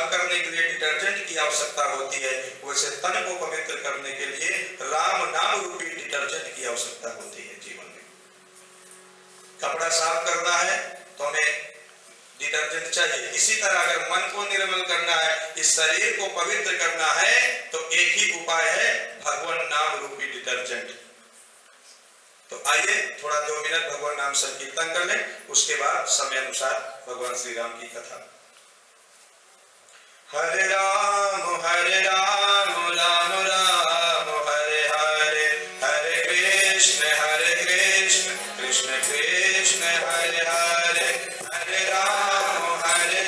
साफ करने के लिए डिटर्जेंट की आवश्यकता होती है, वैसे तन को पवित्र करने के लिए राम नाम रूपी डिटर्जेंट की आवश्यकता होती है। जीवन में कपड़ा साफ करना है तो हमें डिटर्जेंट चाहिए। इसी तरह अगर मन को निर्मल करना है, इस शरीर को पवित्र करना है, तो एक ही उपाय है, भगवान नाम रूपी डिटर्जेंट। तो आइए थोड़ा 2 मिनट भगवान नाम संकीर्तन कर लें, उसके बाद समय अनुसार भगवान श्री राम की कथा। हरे राम राम राम हरे हरे, हरे कृष्ण कृष्ण कृष्ण हरे हरे, हरे राम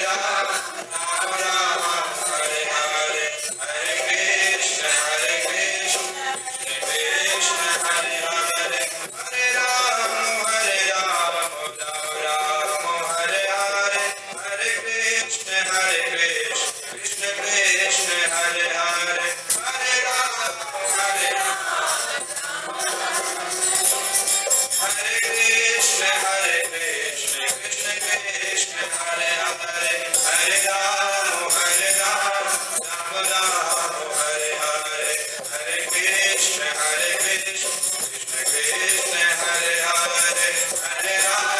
राम राम हरे हरे, हरे कृष्ण कृष्ण कृष्ण हरे हरे, हरे राम राम हरे हरे, हरे कृष्ण कृष्ण कृष्ण हरे हरे, हरे राम हरे कृष्ण कृष्ण कृष्ण हरे हरे, हरे राम राम राम हरे हरे, हरे कृष्ण कृष्ण कृष्ण हरे हरे, हरे राम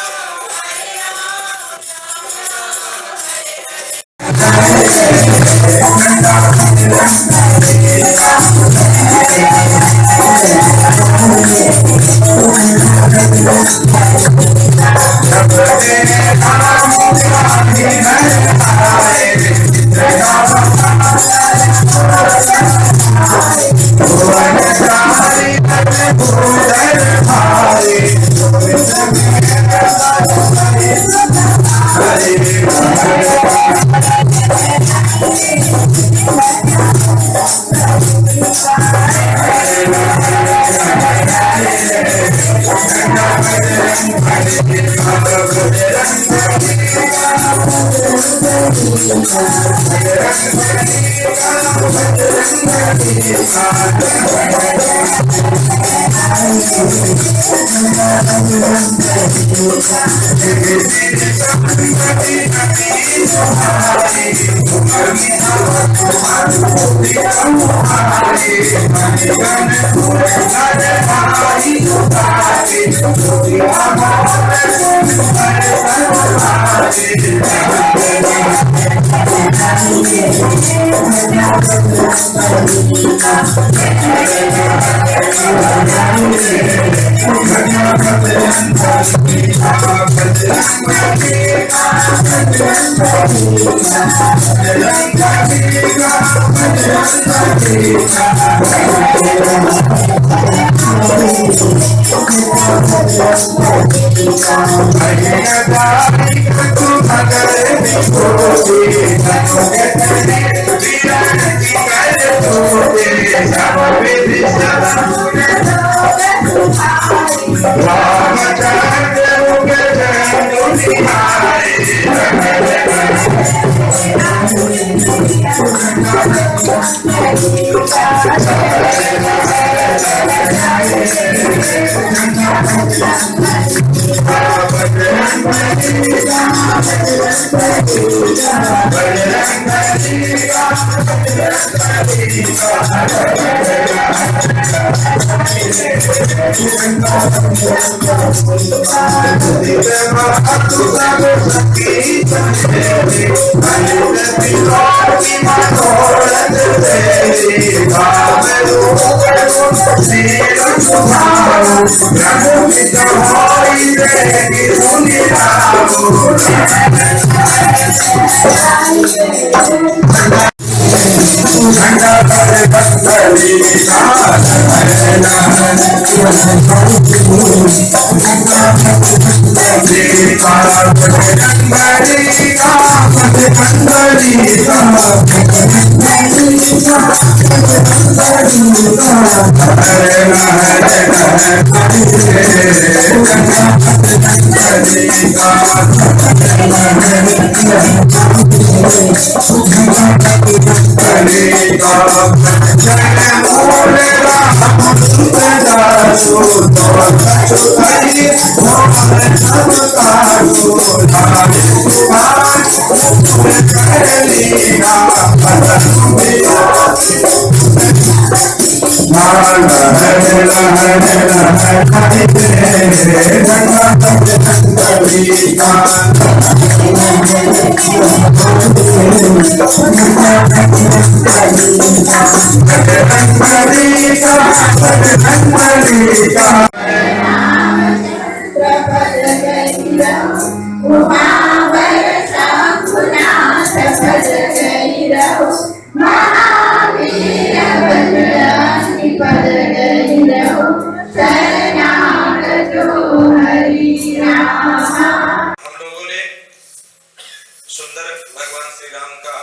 सुंदर भगवान श्री राम का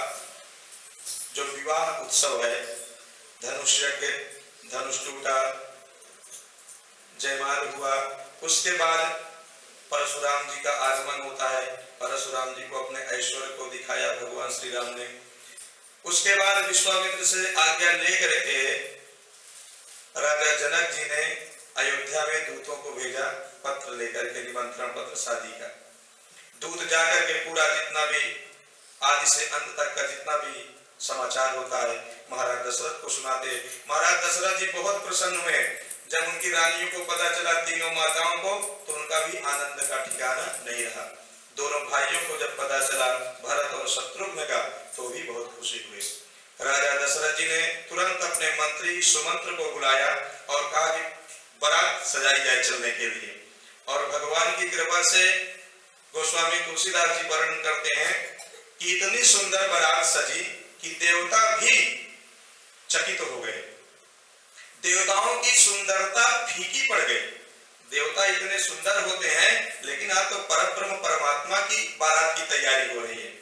जो विवाह उत्सव है, धनुष यज्ञ, धनुष टूटा, जयमाल हुआ, उसके बाद परशुराम जी का आगमन होता है। परशुराम जी को अपने ऐश्वर्य को दिखाया भगवान श्री राम ने। उसके बाद विश्वामित्र से आज्ञा लेकर के राजा जनक जी ने अयोध्या में दूतों को भेजा, पत्र लेकर के, निमंत्रण पत्र शादी का। दूत जाकर के पूरा जितना भी आदि से अंत तक का जितना भी समाचार होता है महाराज दशरथ को सुनाते। महाराज दशरथ जी बहुत प्रसन्न हुए जब उनकी रानियों को पता चला, तीनों माताओं को, तो उनका भी आनंद का ठिकाना नहीं रहा। दोनों भाइयों को जब पता चला भरत और शत्रुघ्न का, तो भी बहुत खुशी हुई। राजा दशरथ जी ने तुरंत अपने मंत्री सुमंत्र को बुलाया और कहा कि बारात सजाई जाए चलने के लिए। और भगवान की कृपा से गोस्वामी तुलसीदास जी वर्णन करते हैं कि इतनी सुंदर बारात सजी कि देवता भी चकित हो गए। देवताओं की सुंदरता फीकी पड़ गई। देवता इतने सुंदर होते हैं, लेकिन आज तो परब्रह्म परमात्मा की बारात की तैयारी हो रही है।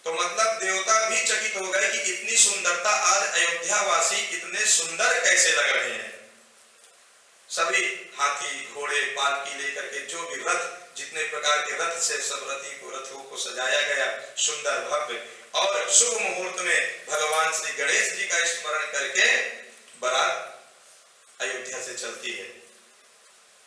तो मतलब देवता भी चकित हो गए कि इतनी सुंदरता, आज अयोध्या वासी इतने सुंदर कैसे लग रहे हैं। सभी हाथी, घोड़े, पालकी लेकर के, जो भी रथ, जितने प्रकार के रथ से सब रथों को सजाया गया, सुंदर भव्य। और शुभ मुहूर्त में भगवान श्री गणेश जी का स्मरण करके बारात अयोध्या से चलती है।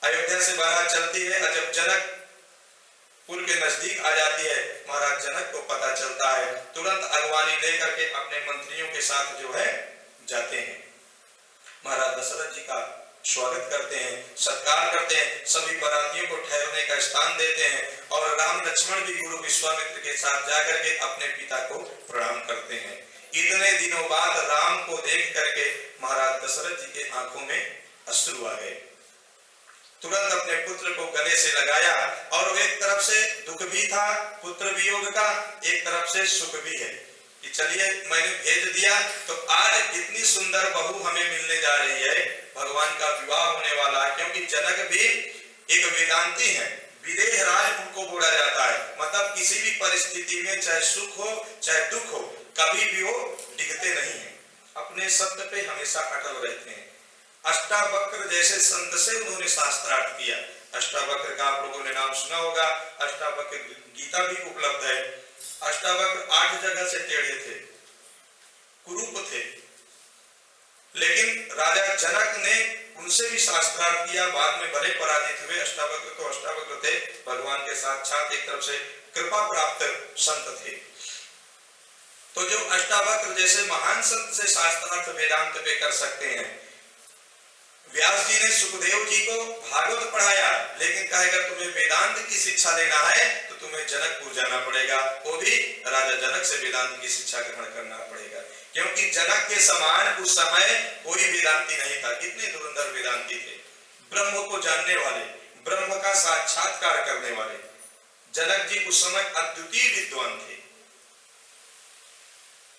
अयोध्या से बारात चलती है और जब जनकपुर के नजदीक आ जाती है, महाराज जनक को पता चलता है, तुरंत अगवानी लेकर के अपने मंत्रियों के साथ जो है जाते हैं। महाराज दशरथ जी का स्वागत करते हैं, सत्कार करते हैं, सभी बारातियों को ठहरने का स्थान देते हैं और राम लक्ष्मण भी गुरु विश्वामित्र के साथ जाकर के अपने पिता को प्रणाम करते हैं। इतने दिनों बाद राम को देख करके महाराज दशरथ जी के आंखों में अश्रु आ गए। तुरंत अपने पुत्र को गले से लगाया और एक तरफ से दुख भी था पुत्र वियोग का, एक तरफ से सुख भी है कि चलिए मैंने भेज दिया तो आज इतनी सुंदर बहू हमें मिलने जा रही है, भगवान का विवाह होने वाला है। क्योंकि जनक भी एक वेदांती है, विदेह राज उनको बोला जाता है। मतलब किसी भी परिस्थिति में चाहे सुख हो चाहे दुख हो, कभी भी वो डिगते नहीं है, अपने सत्य पे हमेशा अटल रहते हैं। अष्टावक्र जैसे संत से उन्होंने शास्त्रार्थ किया। अष्टावक्र का आप लोगों ने नाम सुना होगा, अष्टावक्र गीता भी उपलब्ध है। अष्टावक्र 8 जगह से टेढ़े थे, कुरूप थे, लेकिन राजा जनक ने उनसे भी शास्त्रार्थ किया। बाद में भले पराजित हुए। अष्टावक्र तो अष्टावक्र थे, भगवान के साक्षात एक तरफ से कृपा प्राप्त संत थे। तो जो अष्टावक्र जैसे महान संत से शास्त्रार्थ वेदांत पे कर सकते हैं। व्यास जी ने सुखदेव जी को भागवत पढ़ाया, लेकिन कहेगा तुम्हें वेदांत की शिक्षा लेना है तो तुम्हें जनकपुर जाना पड़ेगा, वो भी राजा जनक से वेदांत की शिक्षा ग्रहण करना पड़ेगा। क्योंकि जनक के समान उस समय कोई वेदांती नहीं था। कितने धुरंधर वेदांती थे, ब्रह्म को जानने वाले, ब्रह्म का साक्षात्कार करने वाले। जनक जी उस समय अद्वितीय विद्वान थे।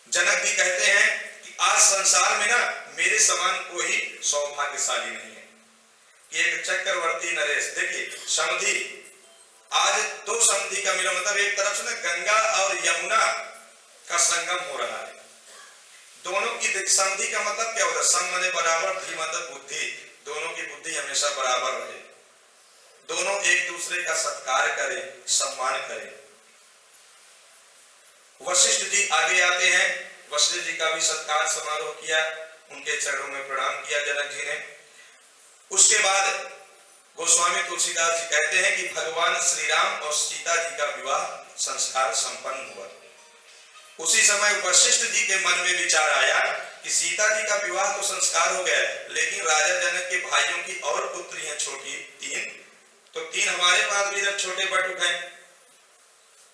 जनक जी कहते हैं कि आज संसार में ना मेरे समान कोई सौभाग्यशाली नहीं है। एक चक्रवर्ती नरेश, देखिए समधि, आज 2 समधि का मिलन, मतलब एक तरफ से ना गंगा और यमुना का संगम हो रहा है। दोनों की समधि का मतलब क्या होता है? सम माने बराबर, धी मतलब बुद्धि, दोनों की बुद्धि हमेशा बराबर रहे, दोनों एक दूसरे का सत्कार करें, सम्मान करें। वशिष्ठ जी आगे आते हैं, वशिष्ठ जी का भी सत्कार समारोह किया, उनके चरणों में प्रणाम किया जनक जी ने। उसके बाद गोस्वामी तुलसीदास जी कहते हैं कि भगवान श्री राम और सीता जी का विवाह संस्कार संपन्न हुआ। उसी समय वशिष्ठ जी के मन में विचार आया कि सीता जी का विवाह तो संस्कार हो गया, लेकिन राजा जनक के भाइयों की और पुत्रियां छोटी 3, तो 3 हमारे पास भी जब छोटे बटुक हैं,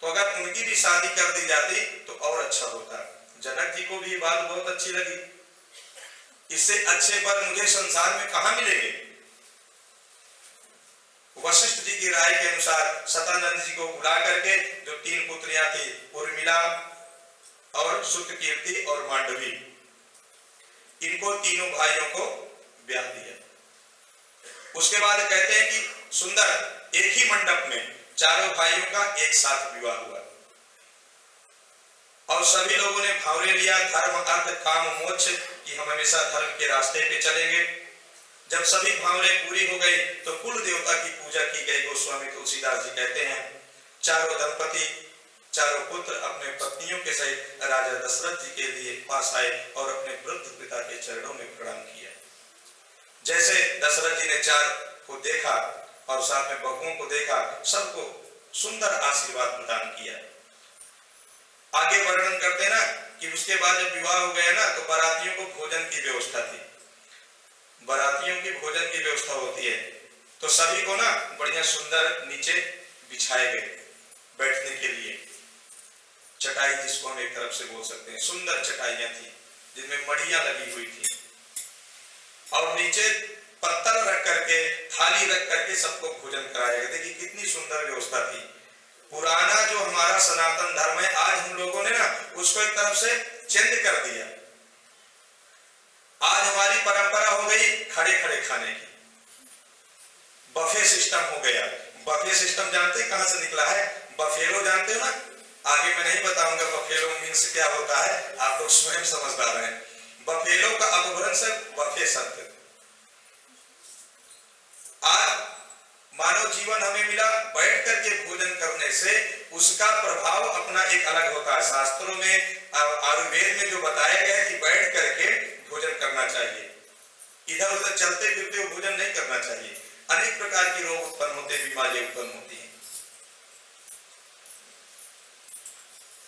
तो अगर उनकी भी शादी कर दी जाती तो और अच्छा होता। जनक जी को भी बात बहुत अच्छी लगी, इससे अच्छे वर मुझे संसार में कहां मिलेंगे। वशिष्ठ जी की राय के अनुसार सतानंद जी को बुला करके जो 3 पुत्रियां थी, उर्मिला और सुतकीर्ति और मांडवी, इनको तीनों भाइयों को ब्याह दिया। उसके बाद कहते हैं कि सुंदर एक ही मंडप में चारों भाइयों का एक साथ विवाह हुआ और सभी लोगों ने भावरे लिया, धर्म अर्थ काम मोक्ष कि हम हमेशा धर्म के रास्ते पे चलेंगे। जब सभी भावरे पूरी हो गई तो कुल देवता की पूजा की गई। गोस्वामी तुलसीदास जी कहते हैं, चारों दंपति, चारों पुत्र अपने पत्नियों के सहित राजा दशरथ जी के लिए पास आए और अपने वृद्ध पिता के चरणों में प्रणाम किया। जैसे दशरथ जी ने 4 को देखा और साथ में बहुओं को देखा, सबको सुंदर आशीर्वाद प्रदान किया। आगे वर्णन करते ना कि उसके बाद जब विवाह हो गया ना, तो बारातियों को भोजन की व्यवस्था थी। बारातियों की भोजन की व्यवस्था होती है, तो सभी को ना बढ़िया सुंदर नीचे बिछाए गए बैठने के लिए चटाई, जिसको हम एक तरफ से बोल सकते हैं। सुंदर चटाइयां थी जिनमें मड़ियां लगी हुई थी और नीचे पत्तल रख करके, थाली रख करके सबको भोजन कराया गया। देखिए कितनी सुंदर व्यवस्था थी। पुराना जो हमारा सनातन धर्म है, आज हम लोगों ने ना उसको एक तरफ से चेंज कर दिया। आज हमारी परंपरा हो गई खड़े खड़े खाने की, बफे सिस्टम हो गया। बफे सिस्टम जानते हैं कहां से निकला है? बफेलो जानते हो ना? आगे मैं नहीं बताऊंगा बफेलो मीन्स क्या होता है, आप लोग स्वयं समझदार हैं। बफेलो का अपभ्रंश है बफे शब्द। आज मानव जीवन हमें मिला बैठ करके भोजन करने से, उसका प्रभाव अपना एक अलग होता है। शास्त्रों में, आयुर्वेद में जो बताया गया है कि बैठ करके भोजन करना चाहिए, इधर उधर चलते फिरते भोजन नहीं करना चाहिए। अनेक प्रकार के रोग उत्पन्न होते, बीमारियां उत्पन्न होती हैं।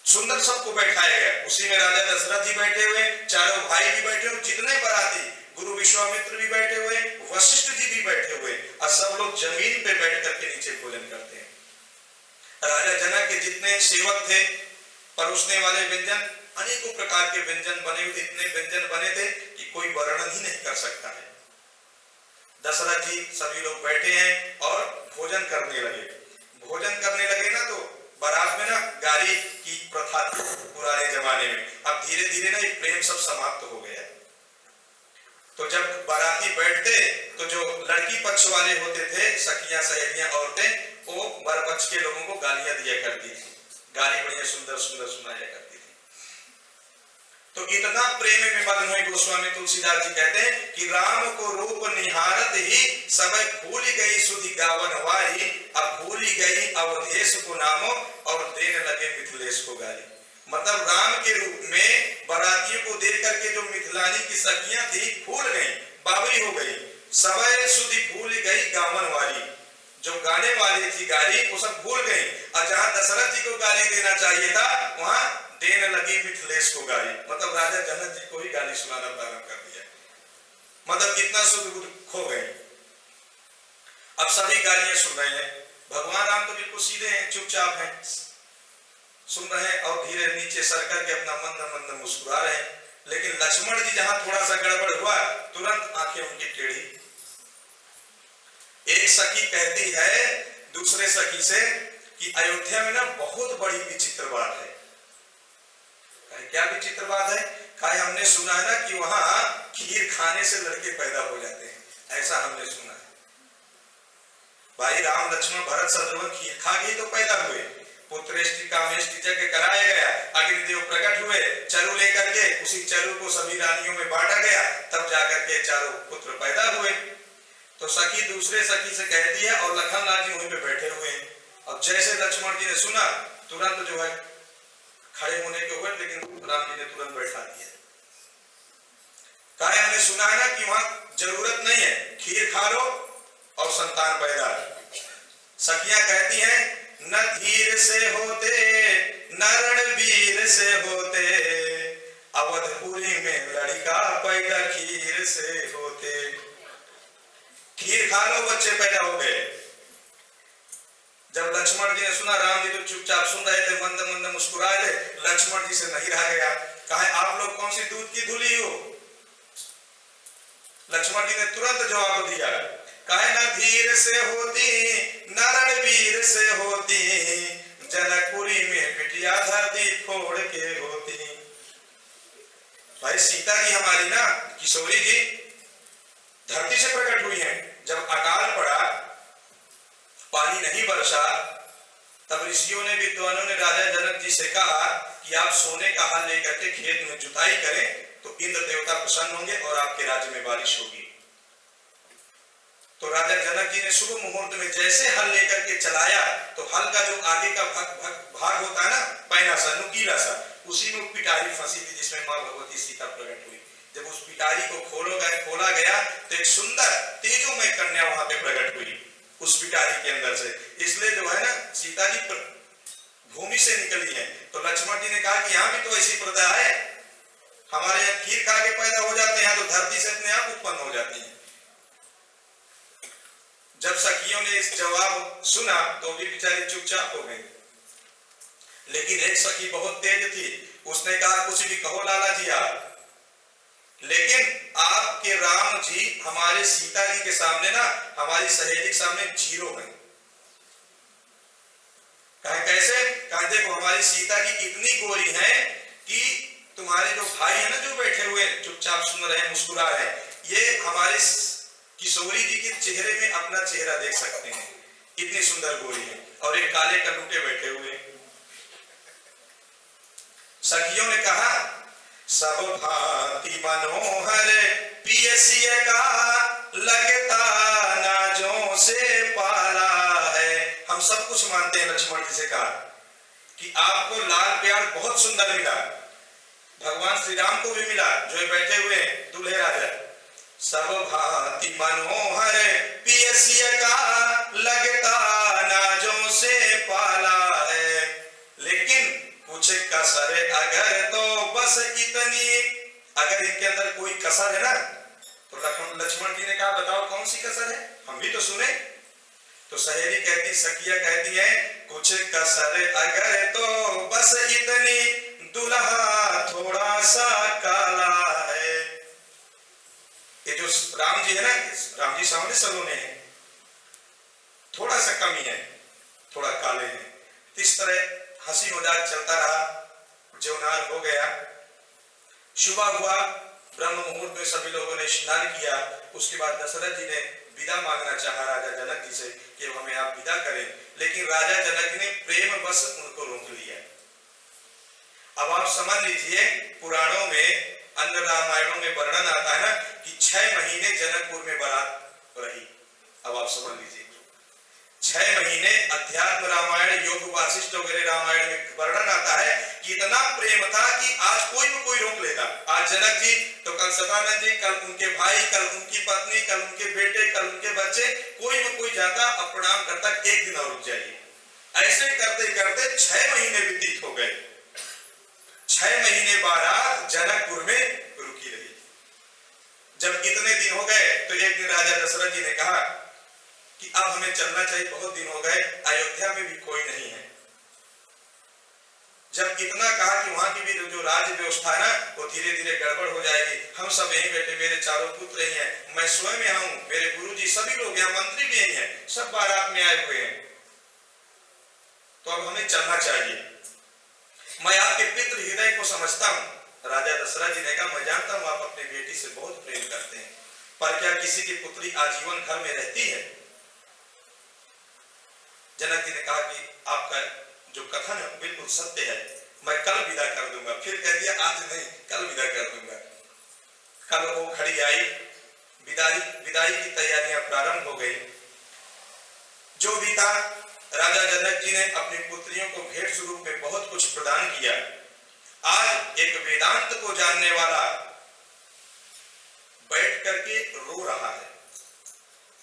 सुंदर सबको बैठाया गया, उसी में राजा दशरथ जी बैठे हुए, चारों भाई भी बैठे हुए, जितने बाराती, गुरु विश्वामित्र भी बैठे हुए, वशिष्ठ जी भी बैठे हुए, और सब लोग जमीन पे बैठ करके नीचे भोजन करते हैं। राजा जनक के जितने सेवक थे, परोसने वाले व्यंजन, अनेकों प्रकार के व्यंजन बने हुए, इतने व्यंजन बने थे कि कोई वर्णन ही नहीं कर सकता है। दशरथ जी सभी लोग बैठे हैं और भोजन करने लगे। भोजन करने लगे ना, तो बारात में ना गाड़ी की प्रथा थी पुराने जमाने में। अब धीरे धीरे ना ये प्रेम सब समाप्त हो गया। तो जब बाराती बैठते तो जो लड़की पक्ष वाले होते थे, सखियां सहेलियां औरतें, वो वर पक्ष के लोगों को गालियां दिया करती थी, गाली बढ़िया सुंदर सुंदर सुनाया करती थी। तो इतना प्रेम में मग्न हुए गोस्वामी तुलसीदास जी कहते हैं कि राम को रूप निहारत ही सब भूल गई सुधि गावन वारी, अब भूल गई अवधेश को नामो और देने लगे मिथिलेश को गाली। मतलब राम के रूप में बारातियों को देख करके जो मिथिलानी की सखियां थी भूल गई, बावरी हो गई। सबे सुधि भूल गई गावन वाली, जो गाने वाली थी गाली वो सब भूल गई, और जहां दशरथ जी को गाली देना चाहिए था वहां देने लगी मिथिलेश को गाली। मतलब राजा जनक जी को ही गाली सुनाना प्रारंभ कर दिया। मतलब कितना सुध बुध खो गए। अब सभी गालियां सुन रहे हैं। भगवान राम तो बिल्कुल सीधे हैं, चुपचाप हैं, सुन रहे हैं और धीरे नीचे सर करके अपना मंद मंद मुस्कुरा रहे हैं। लेकिन लक्ष्मण जी जहां थोड़ा सा गड़बड़ हुआ, तुरंत आंखें उनकी टेढ़ी। एक सखी कहती है दूसरे सखी से कि अयोध्या में ना बहुत बड़ी विचित्र बात है। क्या विचित्र बात है? कहा हमने सुना है ना कि वहां खीर खाने से लड़के पैदा हो जाते हैं, ऐसा हमने सुना है। भाई राम लक्ष्मण भरत शत्रुघ्न खीर खा के तो पैदा हुए, पुत्रेष्टि कामेष्टि यज्ञ कराया गया, अग्निदेव प्रकट हुए, चरु लेकर के, उसी चरु को सभी रानियों में बांटा गया, तब जाकर के चारों पुत्र पैदा हुए। तो सखी दूसरे सखी से कहती है और लखन लाल जी वहीं पे बैठे हुए हैं। और जैसे लक्ष्मण जी ने सुना तुरंत जो है खड़े होने के हुए, लेकिन राम जी ने तुरंत बैठा दिया। कहा हमने सुना है ना कि वहां जरूरत नहीं है, खीर खा लो और संतान पैदा। सखियां कहती हैं न धीर से होते न रणवीर से होते, अवधपुरी में लड़का पैदा खीर से होते। खीर खा लो बच्चे पैदा हो गए। जब लक्ष्मण जी ने सुना, राम जी तो चुपचाप सुन रहे थे, मंद मंद मुस्कुराए थे, लक्ष्मण जी से नहीं रह गया। कहा आप लोग कौन सी दूध की धुली हो? लक्ष्मण जी ने तुरंत जवाब दिया, कहे न धीर से होती न रणवीर से होती, जनकपुरी में बिटिया धरती फोड़ के होती। भाई सीता जी हमारी ना, किशोरी जी धरती से प्रकट हुई हैं। जब अकाल पड़ा, पानी नहीं बरसा, तब ऋषियों ने, विद्वानों ने राजा जनक जी से कहा कि आप सोने का हल लेकर के खेत में जुताई करें तो इंद्र देवता प्रसन्न होंगे और आपके राज्य में बारिश होगी। तो राजा जनक जी ने शुभ मुहूर्त में जैसे हल लेकर के चलाया, तो हल का जो आगे का भाग होता है ना, पैना सा, नुकीला सा, उसी में पिटारी फंसी थी जिसमें मां भगवती सीता प्रकट हुई। जब उस पिटारी को खोला गया तो एक सुंदर तेजोमय कन्या वहां पे प्रकट हुई उस पिटारी के अंदर से। इसलिए जो है ना, सीता जी भूमि से निकली है। तो लक्ष्मण जी ने कहा कि यहाँ भी तो ऐसी प्रथा है, हमारे यहाँ खीर खा के पैदा हो जाते हैं, यहाँ तो धरती से अपने आप उत्पन्न हो जाती है। जब सखियों ने इस जवाब सुना तो भी बेचारी चुपचाप हो गई। लेकिन एक सखी बहुत तेज थी, उसने कहा कुछ भी कहो लाला जी आप, लेकिन आपके राम जी हमारे सीता जी के सामने ना, हमारी सहेली के सामने जीरो है। कहा कैसे? कहा देखो हमारी सीता जी इतनी गोरी है कि तुम्हारे जो भाई है ना, जो बैठे हुए चुपचाप सुन रहे हैं, मुस्कुरा रहे हैं, ये हमारे किशोरी जी के चेहरे में अपना चेहरा देख सकते हैं, इतनी सुंदर गोरी है। और एक काले कलूटे बैठे हुए। सखियों ने कहा सब भांति मनोहर पियसिया का, लगता नाजों से पाला है। हम सब कुछ मानते हैं। लक्ष्मण जी से कहा कि आपको लाल प्यार बहुत सुंदर मिला, भगवान श्री राम को भी मिला जो बैठे हुए हैं दूल्हे राजा। सब भांति मनोहर पियसिया का, लगता नाजों से पाला है, लेकिन कुछ कसर अगर तो बस इतनी। अगर इनके अंदर कोई कसर है ना, तो लक्ष्मण जी ने कहा बताओ कौन सी कसर है, हम भी तो सुने। तो सहेली कहती, सखिया कहती है, कुछ कसर अगर तो बस इतनी, दुल्हा थोड़ा सा काला है। ये जो राम जी है ना, राम जी सामने सलोने हैं, थोड़ा सा कमी है, थोड़ा काले हैं। इस तरह हंसी मजाक चलता रहा, ज्योनार हो गया। सुबह हुआ, ब्रह्म मुहूर्त में सभी लोगों ने स्नान किया। उसके बाद दशरथ जी ने विदा मांगना चाहा राजा जनक जी से कि हमें आप विदा करें, लेकिन राजा जनक ने प्रेम बस उनको रोक लिया। अब आप समझ लीजिए, पुराणों में, अन्य रामायणों में वर्णन आता है ना कि 6 महीने जनकपुर में बारात रही। अब आप समझ लीजिए 6 महीने अध्यात्म रामायण, योग वासिष्ठ वगैरह रामायण में वर्णन आता है कि इतना प्रेम था कि आज कोई भी कोई रोक लेता। आज जनक जी तो कल सदानंद जी, कल उनके भाई, कल उनकी पत्नी, कल उनके बेटे, कल उनके बच्चे, कोई भी कोई जाता और प्रणाम करता, एक दिन और रुक जाइए। ऐसे करते करते 6 महीने व्यतीत हो गए। 6 महीने बारात जनकपुर में रुकी रही। जब इतने दिन हो गए तो एक दिन राजा दशरथ जी ने कहा कि अब हमें चलना चाहिए, बहुत दिन हो गए, अयोध्या में भी कोई नहीं है। जब इतना कहा कि वहां की भी जो राज्य व्यवस्था है ना, वो धीरे धीरे गड़बड़ हो जाएगी, हम सब यहीं बैठे, मेरे चारों पुत्र ही हैं, मैं स्वयं यहाँ हूँ, मेरे गुरुजी सभी लोग यहाँ, मंत्री भी यही हैं, सब बारात में आए हुए हैं, तो अब हमें चलना चाहिए। मैं आपके पितृ हृदय को समझता हूँ। राजा दशरथ जी ने कहा मैं जानता हूँ आप अपनी बेटी से बहुत प्रेम करते हैं, पर क्या किसी की पुत्री आजीवन घर में रहती है? जनक जी ने कहा कि आपका जो कथन है बिल्कुल सत्य है, मैं कल विदा कर दूंगा। फिर कह दिया आज नहीं, कल विदा कर दूंगा। कल वो घड़ी आई, विदाई की तैयारियां प्रारंभ हो गई। जो भी था, राजा जनक जी ने अपनी पुत्रियों को भेंट स्वरूप में बहुत कुछ प्रदान किया। आज एक वेदांत को जानने वाला बैठ करके रो रहा है।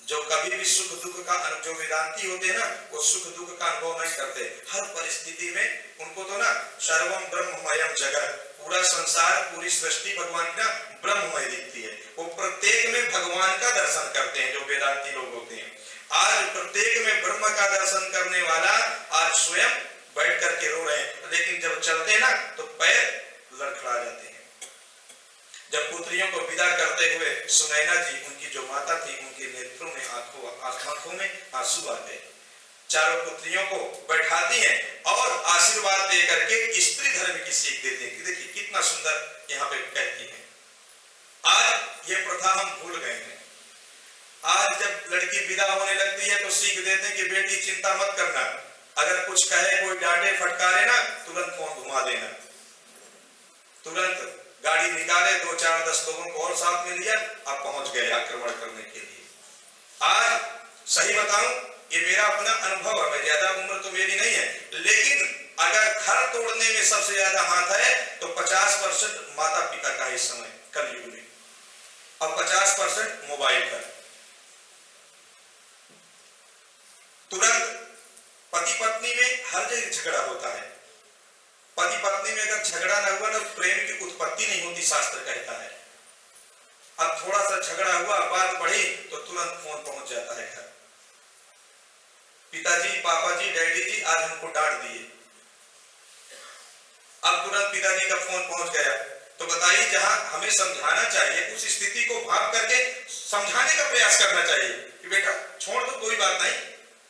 जो कभी भी सुख दुख का जो वेदांती होते हैं ना, वो सुख दुख का अनुभव नहीं करते। हर परिस्थिति में उनको तो ना सर्वम ब्रह्ममयम जगत, पूरा संसार पूरी सृष्टि भगवान की ना ब्रह्ममय दिखती है। वो प्रत्येक में भगवान का दर्शन करते हैं जो वेदांती लोग होते हैं। आज प्रत्येक में ब्रह्म का दर्शन करने वाला आज स्वयं बैठ करके रो रहे हैं, लेकिन जब चलते ना तो पैर लड़खड़ा जाते हैं। जब पुत्रियों को विदा करते हुए सुनैना जी, उनकी जो माता थी, उनके नेत्रों में आंखों में आंसू आ गए। चारों पुत्रियों को बैठाती हैं और आशीर्वाद दे करके स्त्री धर्म की सीख देते हैं कि देखिए कितना सुंदर यहाँ पे कहती है। आज ये प्रथा हम भूल गए हैं। आज जब लड़की विदा होने लगती है तो सीख देते हैं कि बेटी चिंता मत करना, अगर कुछ कहे कोई डांटे फटकारे ना, तुरंत फोन घुमा देना, तुरंत गाड़ी निकाले, 2-4-10 लोगों को और साथ में लिया, आप पहुंच गए आक्रमण करने के लिए। आज सही बताऊं, ये मेरा अपना अनुभव है, ज्यादा उम्र तो मेरी नहीं है, लेकिन अगर घर तोड़ने में सबसे ज्यादा हाथ है तो 50% माता पिता का इस समय कलयुग में, और 50% मोबाइल का। तुरंत पति पत्नी में हर जगह झगड़ा होता है। पति पत्नी में अगर झगड़ा ना हुआ ना, प्रेम की उत्पत्ति नहीं होती, शास्त्र कहता है। अब थोड़ा सा झगड़ा हुआ, बात बढ़ी तो तुरंत फोन पहुंच जाता है घर। पिताजी, पापा जी, डैडी जी आज हमको डांट दिए, अब तुरंत पिताजी का फोन पहुंच गया। तो बताइए, जहां हमें समझाना चाहिए उस स्थिति को भाप करके समझाने का प्रयास करना चाहिए कि बेटा छोड़ दो, कोई बात नहीं,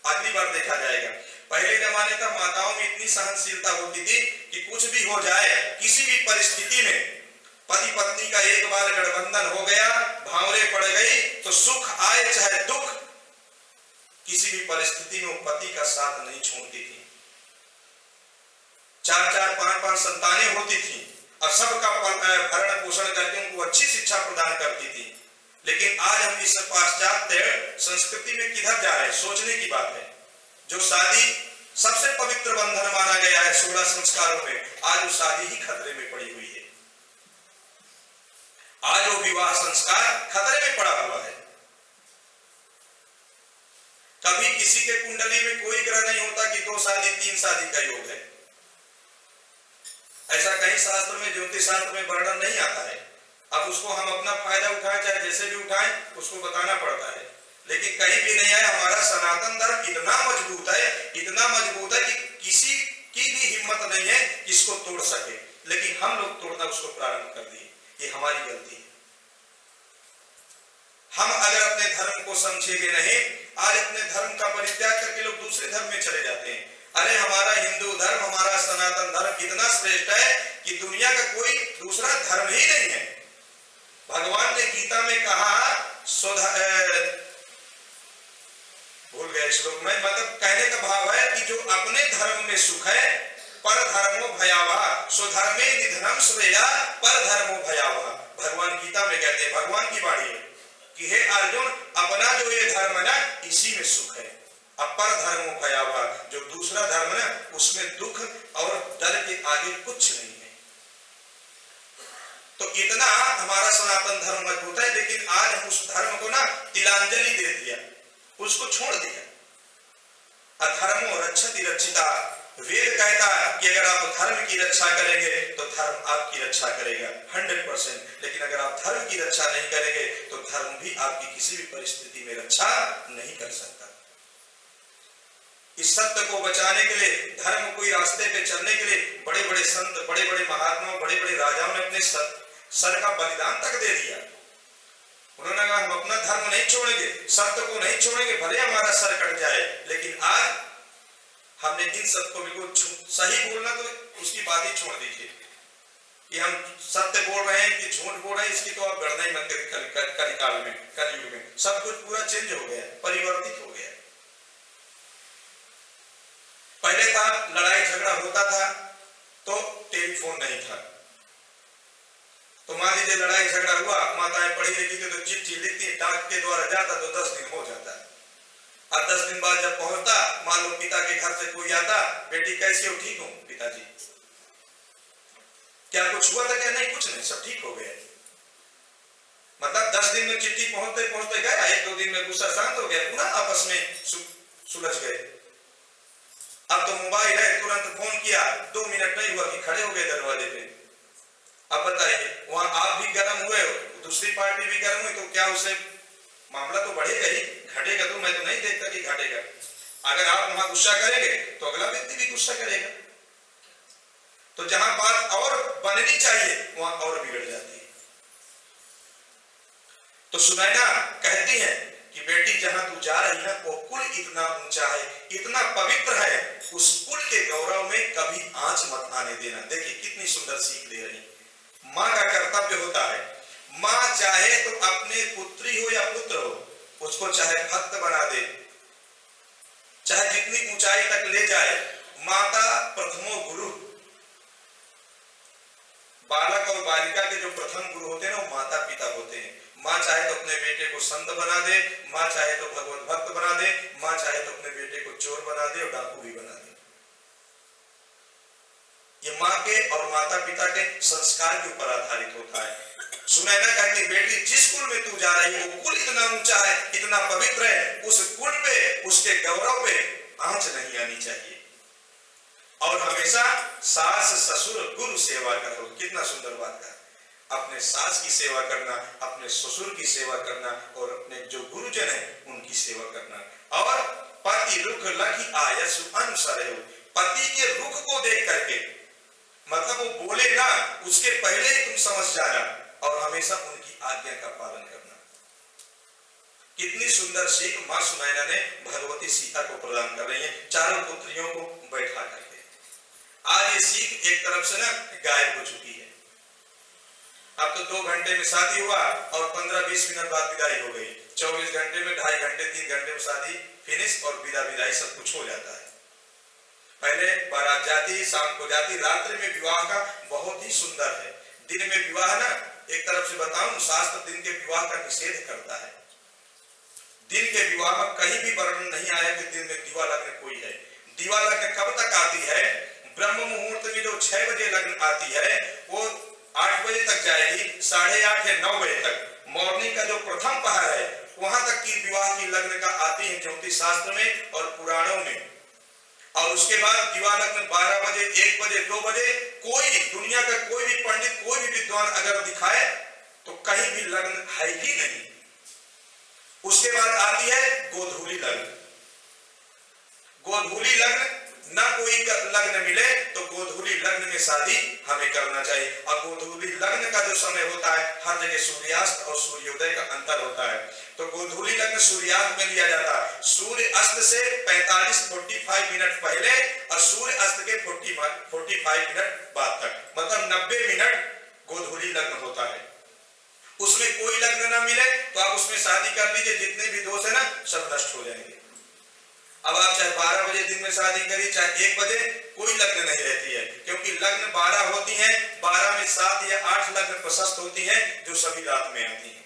अगली बार देखा जाएगा। पहले जमाने तक माताओं में इतनी सहनशीलता होती थी कि कुछ भी हो जाए, किसी भी परिस्थिति में पति पत्नी का एक बार गठबंधन हो गया, भावरे पड़ गई, तो सुख आए चाहे दुख, किसी भी परिस्थिति में पति का साथ नहीं छोड़ती थी। 4-4, 5-5 संतानें होती थी और सबका भरण पोषण करके उनको अच्छी शिक्षा प्रदान करती थी। लेकिन आज हम इस पाश्चात्य संस्कृति में किधर जा रहे हैं, सोचने की बात है। जो शादी सबसे पवित्र बंधन माना गया है 16 संस्कारों में, आज वो शादी ही खतरे में पड़ी हुई है। आज वो विवाह संस्कार खतरे में पड़ा हुआ है। कभी किसी के कुंडली में कोई ग्रह नहीं होता कि 2 शादी 3 शादी का योग है। ऐसा कहीं शास्त्र में, ज्योतिष शास्त्र में वर्णन नहीं आता है। अब उसको हम अपना फायदा उठाएं, चाहे जैसे भी उठाएं, उसको बताना पड़ता है। लेकिन कहीं भी नहीं है। हमारा सनातन धर्म इतना मजबूत है, इतना मजबूत है कि किसी की भी हिम्मत नहीं है इसको तोड़ सके, लेकिन हम लोग तोड़ना उसको प्रारंभ कर दिए। ये हमारी गलती है। हम अगर अपने धर्म को समझेंगे नहीं, आज अपने धर्म का परित्याग करके लोग दूसरे धर्म में चले जाते हैं। अरे हमारा हिंदू धर्म, हमारा सनातन धर्म कितना श्रेष्ठ है कि दुनिया का कोई दूसरा धर्म ही नहीं है। भगवान ने गीता में कहा, भूल गया श्लोक में, मतलब कहने का भाव है कि जो अपने धर्म में सुख है, पर धर्मो भयावह, स्वधर्मे निधनम श्रेया, पर धर्मो भयावह। भगवान गीता में कहते हैं, भगवान की वाणी है कि हे अर्जुन, अपना जो ये धर्म है ना, इसी में सुख है। अपर धर्मो भयावह, जो दूसरा धर्म है उसमें दुख और डर के आगे कुछ नहीं है। तो इतना हमारा सनातन धर्म मजबूत है, लेकिन आज हम उस धर्म को ना तिलांजलि दे दिया, उसको छोड़ दिया। अधर्मो रक्षति रक्षिता, वेद कहता है कि अगर आप धर्म की रक्षा करेंगे तो धर्म आपकी रक्षा करेगा 100%, लेकिन अगर आप धर्म की रक्षा नहीं करेंगे तो धर्म भी आपकी किसी भी परिस्थिति में रक्षा नहीं कर सकता। इस सत्य को बचाने के लिए, धर्म को रास्ते पे चलने के लिए बड़े बड़े संत, बड़े बड़े महात्मा, बड़े बड़े राजाओं ने अपने सर का बलिदान तक दे दिया। उन्होंने कहा हम अपना धर्म नहीं छोड़ेंगे, सत्य को नहीं छोड़ेंगे, भले हमारा सर कट जाए। लेकिन आज हमने इन सत्य को बिल्कुल सही बोलना, तो उसकी बात ही छोड़ दीजिए कि हम सत्य बोल रहे हैं कि झूठ बोल रहे हैं, इसकी तो आप गणना ही मत करिए। कलिकाल में, कलयुग में सब कुछ पूरा चेंज हो गया, परिवर्तित हो गया। पहले था लड़ाई झगड़ा होता था तो टेलीफोन नहीं था, तो मान लीजिए लड़ाई झगड़ा हुआ, माताएं पढ़ी लिखी थी तो चिट्ठी लिखती, डाक के द्वारा जाता तो 10 दिन हो जाता है। और 10 दिन बाद जब पहुंचता, मान लो पिता के घर से कोई आता, बेटी कैसी हो, ठीक हूं पिताजी, क्या कुछ हुआ था क्या, नहीं कुछ नहीं, सब ठीक हो गया। मतलब 10 दिन में चिट्ठी पहुंचते पहुंचते गया, 1-2 दिन में गुस्सा शांत हो सुलझ गए। अब तो मोबाइल है, तुरंत फोन किया, 2 मिनट नहीं हुआ कि खड़े हो गए दरवाजे पे। अब बताइए, वहां आप भी गर्म हुए, दूसरी पार्टी भी गर्म हुई, तो क्या उससे मामला तो बढ़ेगा ही, घटेगा तो मैं तो नहीं देखता कि घटेगा। अगर आप वहां गुस्सा करेंगे तो अगला व्यक्ति भी गुस्सा करेगा। तो जहां बात और बननी चाहिए वहां और बिगड़ जाती है। तो सुनैना कहती है कि बेटी जहां तू जा रही है वो कुल इतना ऊंचा है, इतना पवित्र है, उस कुल के गौरव में कभी आंच मत आने देना। देखिए कितनी सुंदर सीख दे रही है। माँ का कर्तव्य होता है, माँ चाहे तो अपने पुत्री हो या पुत्र हो, उसको चाहे भक्त बना दे, चाहे जितनी ऊंचाई तक ले जाए। माता प्रथमो गुरु, बालक और बालिका के जो प्रथम गुरु होते हैं ना वो माता पिता होते हैं। माँ चाहे तो अपने बेटे को संत बना दे, माँ चाहे तो भगवत भक्त बना दे, माँ चाहे तो अपने बेटे को चोर बना दे और डाकू भी बना दे। ये माँ के और माता पिता के संस्कार के ऊपर आधारित होता है। सुनैना कहती बेटी जिस कुल में तू जा रही है वो कुल इतना ऊंचा है, इतना पवित्र है, उस कुल पे, उसके गौरव पे आंच नहीं आनी चाहिए। और हमेशा सास ससुर गुरु सेवा करो। कितना सुंदर बात है, अपने सास की सेवा करना, अपने ससुर की सेवा करना और अपने जो गुरुजन है उनकी सेवा करना। और पति रुख लखी आयसु अनुसरहु, पति के रुख को देख करके, मतलब वो बोले ना उसके पहले ही तुम समझ जाना और हमेशा उनकी आज्ञा का पालन करना। कितनी सुंदर सीख मां सुनैना ने भगवती सीता को प्रदान कर रही है, चारों पुत्रियों को बैठा करके। आज ये सीख एक तरफ से ना गायब हो चुकी है। अब तो 2 घंटे में शादी हुआ और 15-20 मिनट बाद विदाई हो गई। 24 घंटे में 2.5 घंटे 3 घंटे में शादी फिनिश और विदाई सब कुछ हो जाता है। पहले बारात जाती, शाम को जाती, रात्रि में विवाह का बहुत ही सुंदर है। दिन में विवाह ना, एक तरफ से बताऊं, शास्त्र दिन के विवाह का निषेध करता है। दिन के विवाह में कहीं भी वर्णन नहीं आया कि दिन में दिवा लग्न कोई है। दिवा लग्न कब तक आती है? ब्रह्म मुहूर्त में जो 6 बजे लग्न आती है वो 8 बजे तक जाएगी, 8:30 या 9 बजे तक। मॉर्निंग का जो प्रथम पहर है वहां तक की विवाह की लग्न का आती है ज्योतिष शास्त्र में और पुराणों में। और उसके बाद दिवा लग्न 12 बजे, 1 बजे, 2 बजे, कोई दुनिया का कोई भी पंडित, कोई भी विद्वान अगर दिखाए तो कहीं भी लग्न है ही नहीं। उसके बाद आती है गोधूली लग्न। गोधूली लग्न ना कोई लग्न मिले तो गोधूली लग्न में शादी हमें करना चाहिए। और गोधूली लग्न का जो समय होता है हर जगह सूर्यास्त और सूर्योदय का अंतर होता है। तो गोधूली लग्न सूर्यास्त में लिया जाता है, सूर्य अस्त से 45 मिनट पहले और सूर्य अस्त के 45 मिनट बाद तक, मतलब 90 मिनट गोधूली लग्न होता है। उसमें कोई लग्न ना मिले तो आप उसमें शादी कर लीजिए, जितने भी दोष है ना सब नष्ट हो जाएंगे। अब आप चाहे 12 बजे दिन में शादी करिए, चाहे 1 बजे, कोई लग्न नहीं रहती है, क्योंकि लग्न 12 होती हैं। 12 में 7 या 8 लग्न प्रशस्त होती हैं जो सभी रात में आती हैं।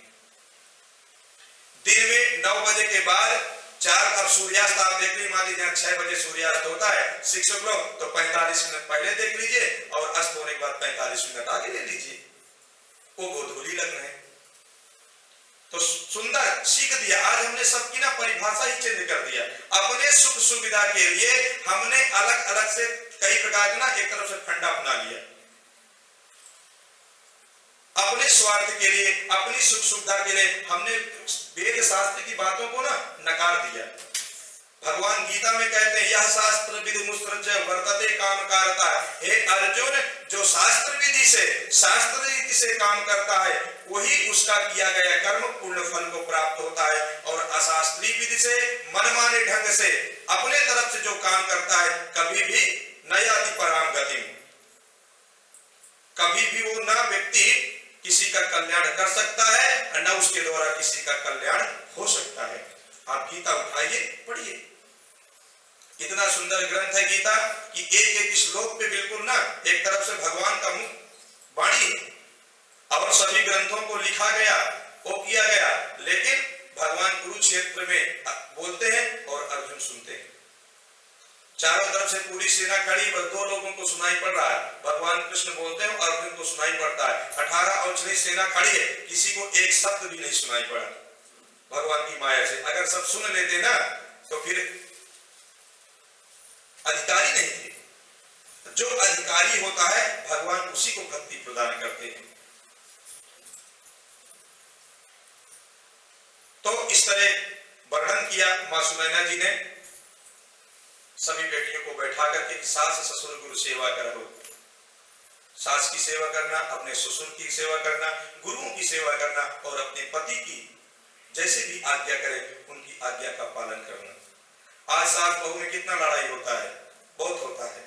दिन में 9 बजे के बाद 4, अब सूर्यास्त आप देख लीजिए, मान लीजिए 6 बजे सूर्यास्त होता है 6 o'clock, तो 45 मिनट पहले देख लीजिए और अस्त होने के बाद 45 मिनट आगे ले लीजिए, वो गोधूली लग्न है। तो सुंदर सीख दिया। आज हमने सबकी ना परिभाषा ही चेंज कर दिया। अपने सुख सुविधा के लिए हमने अलग अलग से कई प्रकार के ना एक तरफ से फंडा अपना लिया। अपने स्वार्थ के लिए, अपनी सुख सुविधा के लिए हमने वेद शास्त्र की बातों को ना नकार दिया। भगवान गीता में कहते हैं यह शास्त्र विधि मुत्सृज्य वर्तते काम कारता। हे अर्जुन, जो शास्त्र विधि से, शास्त्र रीति से काम करता है वही उसका किया गया कर्म पूर्ण फल को प्राप्त होता है, और अशास्त्रीय विधि से मनमाने ढंग से अपने तरफ से जो काम करता है कभी भी न याति पराम गति, कभी भी वो ना व्यक्ति किसी का कल्याण कर सकता है और न उसके द्वारा किसी का कल्याण हो सकता है। आप गीता उठाइए, पढ़िए। इतना सुंदर ग्रंथ है गीता कि एक एक श्लोक पे बिल्कुल ना एक तरफ से भगवान का मुख वाणी है और सभी ग्रंथों को लिखा गया, वो किया गया, लेकिन भगवान कुरुक्षेत्र में बोलते हैं और अर्जुन सुनते हैं। चारों तरफ से पूरी सेना खड़ी, बस 2 लोगों को सुनाई पड़ रहा है। भगवान कृष्ण बोलते हैं और अर्जुन को सुनाई पड़ता है। 18 औचनी सेना खड़ी है, किसी को एक शब्द भी नहीं सुनाई पड़ा। भगवान की माया से अगर सब सुन लेते ना तो फिर अधिकारी नहीं थे। जो अधिकारी होता है भगवान उसी को भक्ति प्रदान करते हैं। तो इस तरह वर्णन किया मां सुनैना जी ने सभी बेटियों को बैठा करके, सास ससुर गुरु सेवा करो। सास की सेवा करना, अपने ससुर की सेवा करना, गुरुओं की सेवा करना और अपने पति की जैसे भी आज्ञा करें उनकी आज्ञा का पालन करना। आज सास बहू में कितना लड़ाई होता है, बहुत होता है।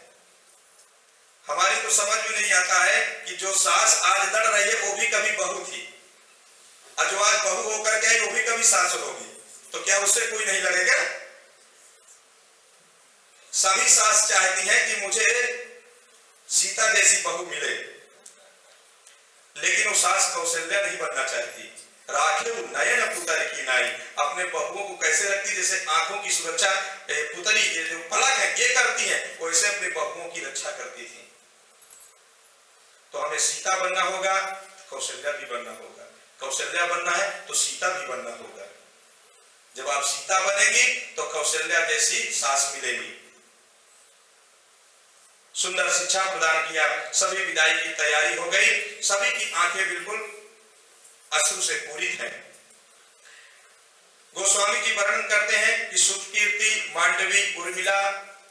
हमारी तो समझ में नहीं आता है कि जो सास आज लड़ रही है वो भी कभी बहू थी, और जो आज बहू होकर के आई वो भी कभी सास होगी, तो क्या उससे कोई नहीं लड़ेगा? सभी सास चाहती हैं कि मुझे सीता जैसी बहू मिले, लेकिन वो सास कौशल्या नहीं बनना चाहती। राखे नयन पुतर की नाई, अपने बहुओं को कैसे रखती, जैसे आंखों की सुरक्षा पुतली जो पलक है ये करती है, वैसे अपने बहुओं की रक्षा करती थी। तो हमें सीता बनना होगा, कौशल्या भी बनना होगा। कौशल्या बनना है तो सीता भी बनना होगा। जब आप सीता बनेगी तो कौशल्या जैसी सास मिलेगी। सुंदर शिक्षा प्रदान किया, सभी विदाई की तैयारी हो गई, सभी की आंखें बिल्कुल अश्रु से पूरित हैं। गोस्वामी जी वर्णन करते हैं कि सुतकीर्ति, मांडवी, उर्मिला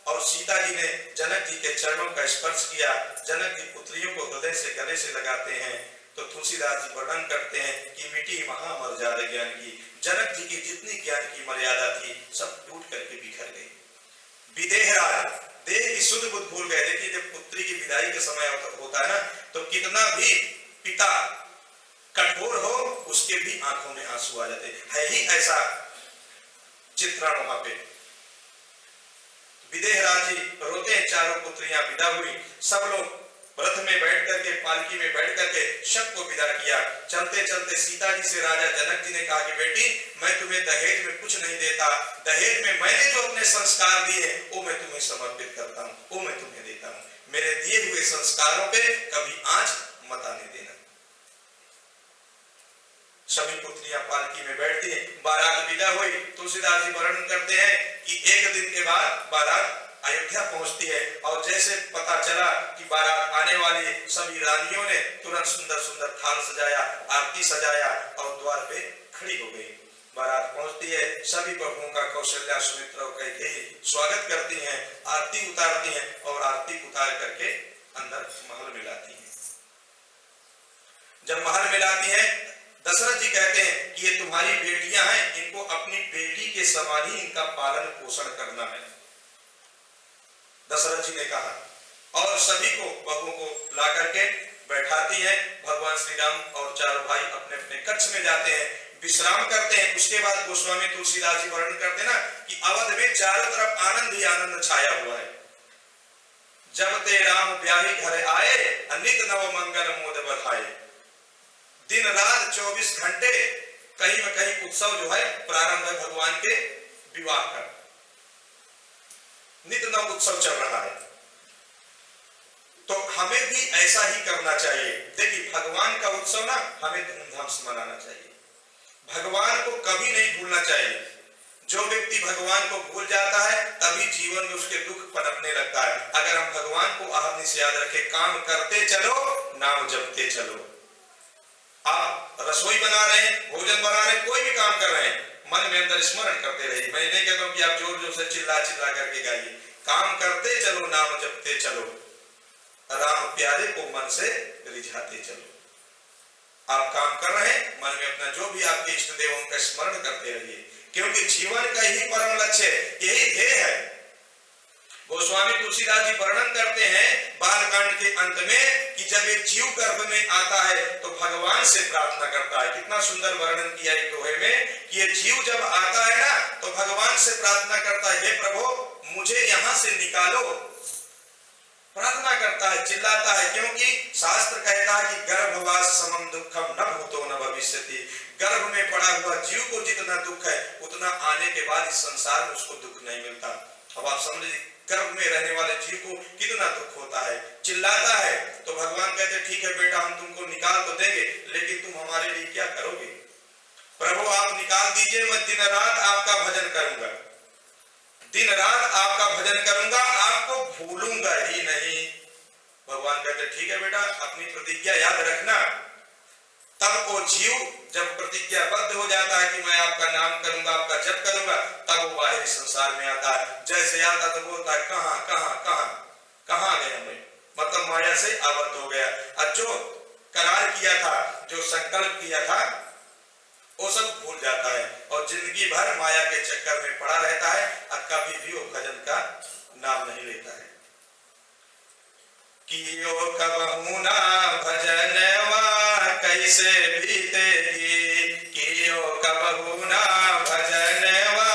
और सीता जी ने जनक जी के चरणों का स्पर्श किया। जनक जी पुत्रियों को हृदय से गले से लगाते हैं। तो तुलसीदास जी वर्णन करते हैं कि मिटी महामर्यादा ज्ञान की। जनक जी की जितनी ज्ञान की मर्यादा थी सब टूट करके बिखर गई। विदेहराज देह की शुद्ध बुद्ध भूल गए। देखिए जब पुत्री की विदाई का समय होता है ना, तो कितना भी पिता कठोर हो उसके भी आंखों में आंसू आ जाते है ही ऐसा चित्रण वहां पे। विदेहराज जी रोते हैं, चारों पुत्रियां विदा हुई, सब लोग रथ में बैठ करके, पालकी में बैठ करके शब को विदा किया। चलते चलते सीता जी से राजा जनक जी ने कहा कि बेटी मैं तुम्हें दहेज में कुछ नहीं देता, दहेज में मैंने जो अपने संस्कार दिए वो मैं तुम्हें समर्पित करता हूँ, वो मैं तुम्हें देता हूँ। मेरे दिए हुए संस्कारों पे कभी आंच मत आने देना। सभी पुत्रियां पालकी में बैठती हैं, बारात विदा हुई। तुलसीदास जी वर्णन करते हैं कि एक दिन के बाद बारात अयोध्या पहुंचती है, और जैसे पता चला कि बारात आने वाली, सभी रानियों ने तुरंत सुंदर सुंदर थाल सजाया, आरती सजाया और द्वार पे खड़ी हो गई। बारात पहुंचती है, सभी बहुओं का कौशल्या, सुमित्रा और कैकेयी स्वागत करती हैं, आरती उतारती हैं और आरती उतार करके अंदर महल में लाती हैं। जब महल में लाती हैं, दशरथ जी कहते हैं कि ये तुम्हारी बेटियां हैं, इनको अपनी बेटी के समान ही इनका पालन पोषण करना है। दशरथ जी ने कहा, और सभी को बहुओं को ला करके बैठाती है। भगवान श्री राम और चारों भाई अपने अपने कक्ष में जाते हैं, विश्राम करते हैं। उसके बाद गोस्वामी तुलसीदास जी वर्णन करते हैं ना कि अवध में चारों तरफ आनंद ही आनंद छाया हुआ है। जब ते राम ब्याही घर आए, नित नव मंगल मोद बधाए। दिन रात 24 घंटे कहीं न कहीं उत्सव जो है प्रारंभ है भगवान के विवाह का, नित नव उत्सव चल रहा है। तो हमें भी ऐसा ही करना चाहिए। देखिए भगवान का उत्सव ना हमें धूमधाम से मनाना चाहिए, भगवान को कभी नहीं भूलना चाहिए। जो व्यक्ति भगवान को भूल जाता है तभी जीवन में उसके दुख पनपने लगता है। अगर हम भगवान को आहर्निश से याद रखें, काम करते चलो, नाम जपते चलो। आप रसोई बना रहे हैं, भोजन बना रहे हैं, कोई भी काम कर रहे हैं, मन में अंदर स्मरण करते रहिए। मैं नहीं कहता हूं कि आप जोर जोर से चिल्ला चिल्ला करके गाइए। काम करते चलो, नाम जपते चलो, राम प्यारे को मन से रिझाते चलो। आप काम कर रहे हैं, मन में अपना जो भी आपके इष्ट देवों का स्मरण करते रहिए, क्योंकि जीवन का ही परम लक्ष्य है, यही ध्येय है। गोस्वामी तुलसीदास जी वर्णन करते हैं बालकांड के अंत में कि जब एक जीव गर्भ में आता है तो भगवान से प्रार्थना करता है। कितना सुंदर वर्णन किया एक दोहे में कि ये जीव जब आता है ना तो भगवान से प्रार्थना करता है, हे प्रभु मुझे यहां से निकालो। प्रार्थना करता है, चिल्लाता है, क्योंकि शास्त्र कहता है कि गर्भवास समम दुखम न भूतो न भविष्यति। गर्भ में पड़ा हुआ जीव को जितना दुख है उतना आने के बाद इस संसार में उसको दुख नहीं मिलता। अब आप समझिए गर्भ में रहने वाले जीव को कितना दुख होता है, चिल्लाता है। तो भगवान कहते ठीक है बेटा हम तुमको निकाल तो देंगे, लेकिन तुम हमारे लिए क्या करोगे? प्रभु आप निकाल दीजिए, मैं दिन रात आपका भजन करूंगा। दिन रात आपका भजन करूंगा, आपको भूलूंगा ही नहीं। भगवान कहते ठीक है बेटा, अपनी प्रतिज्ञा याद रखना। तब वो जीव जब प्रतिज्ञाबद्ध हो जाता है कि मैं आपका नाम करूंगा, आपका जप करूंगा, तब वो बाहरी संसार में आता है। जैसे आता तो बोलता है कहां कहां कहां कहां गया मैं, मतलब माया से आबद्ध हो गया। और जो करार किया था, जो संकल्प किया था, वो सब भूल जाता है और जिंदगी भर माया के चक्कर में पड़ा रहता है और कभी भी वो भजन का नाम नहीं लेता है। कियो कबहू ना भजनवा कैसे बीतेगी, कियो कबहू ना भजनवा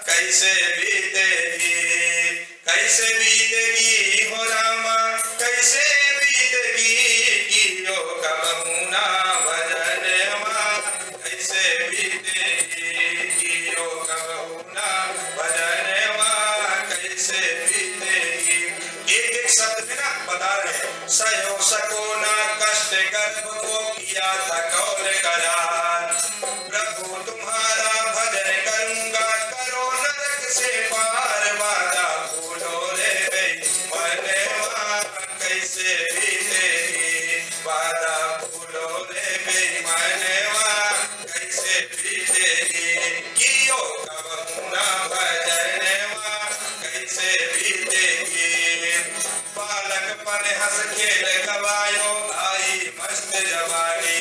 कैसे बीतेगी, कैसे बीतेगी हो रामा कैसे बीतेगी, कियो कबहू ना भजनवा कैसे बीतेगी, कियो कबहू ना भजनवा कैसे बीतेगी। एक एक शब्द में ना बता रहे, सयो सको ना कष्ट गर्भ को किया था कौल करार, प्रभु तुम्हारा भजन करूंगा करो नरक से पार, वादा भूलो रे बेईमानवा कैसे बीतेगी, वादा भूलो रे बेईमानवा कैसे बीतेगी, कियो कबहू ना भजनवा कैसे बीतेगी। बालकपन हंस खेल गवायो आई मस्त जवानी,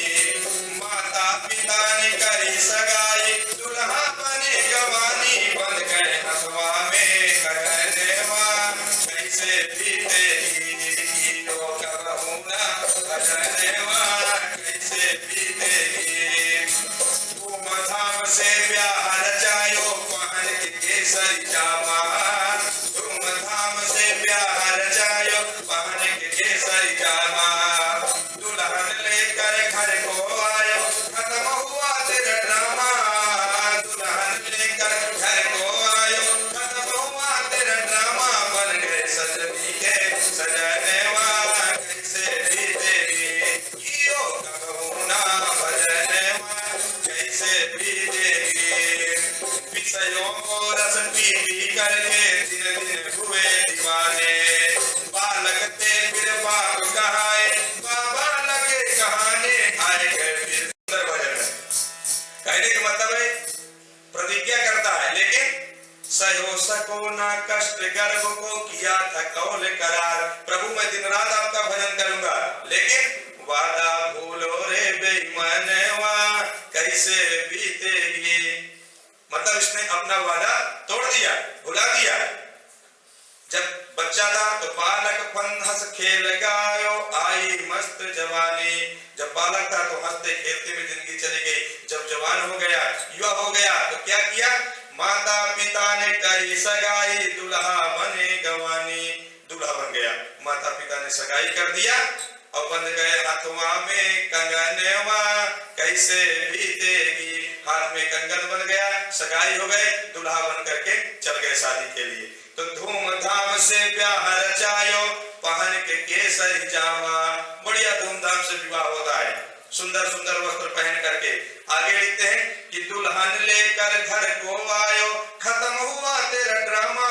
माता पिता ने करी सगाई दुल्हा बने जवानी, बन गए हसवा में कहनेवा कैसे बीतेगी, कियो कबहू ना भजनवा कैसे बीतेगी। धूमधाम से ब्याह रचायो पहन के केसरी जामा, धूमधाम से ब्याह रचायो पहन के केसरी जामा, दुल्हन लेकर घर को आयो खत्म हुआ तेरा ड्रामा, दुल्हन लेकर घर को आयो खत्म हुआ तेरा ड्रामा, बन गए सजनी के सजनेवा कैसे बीतेगी, कियो कबहू ना भजनवा कैसे बीतेगी। विषयों को रस पी पी करके दिन दिन हुए दीवाने, बालक थे फिर बाप कहाए बाबा लगे कहाने, आए गए फिर सुंदर भजन में। कहने का मतलब है प्रतिज्ञा करता है लेकिन सयो सको ना कष्ट गर्भ को किया था कौल करार, प्रभु मैं दिन रात आपका भजन करूंगा लेकिन वादा भूलो रे बेईमानवा कैसे बीतेगी। मतलब इसने अपना वादा तोड़ दिया, भुला दिया। जब बच्चा था तो बालकपन हंस खेल गायो आई मस्त जवानी, जब बालक था तो हंसते खेलते में जिंदगी चली गई। जब जवान हो गया, युवा हो गया तो क्या किया, माता पिता ने करी सगाई दुल्हा बने गवानी, दुल्हा बन गया, माता पिता ने सगाई कर दिया और बन गए हाथवा में कंगनवा कैसे बीतेगी, हाथ में कंगन बन गया, सगाई हो गए, दुल्हा बन करके चल गए शादी के लिए। तो धूमधाम से ब्याह रचायो पहन के केसरी जामा, बढ़िया धूमधाम से विवाह होता है, सुंदर सुंदर वस्त्र पहन करके। आगे लिखते हैं कि दुल्हन लेकर घर को आयो खत्म हुआ तेरा ड्रामा,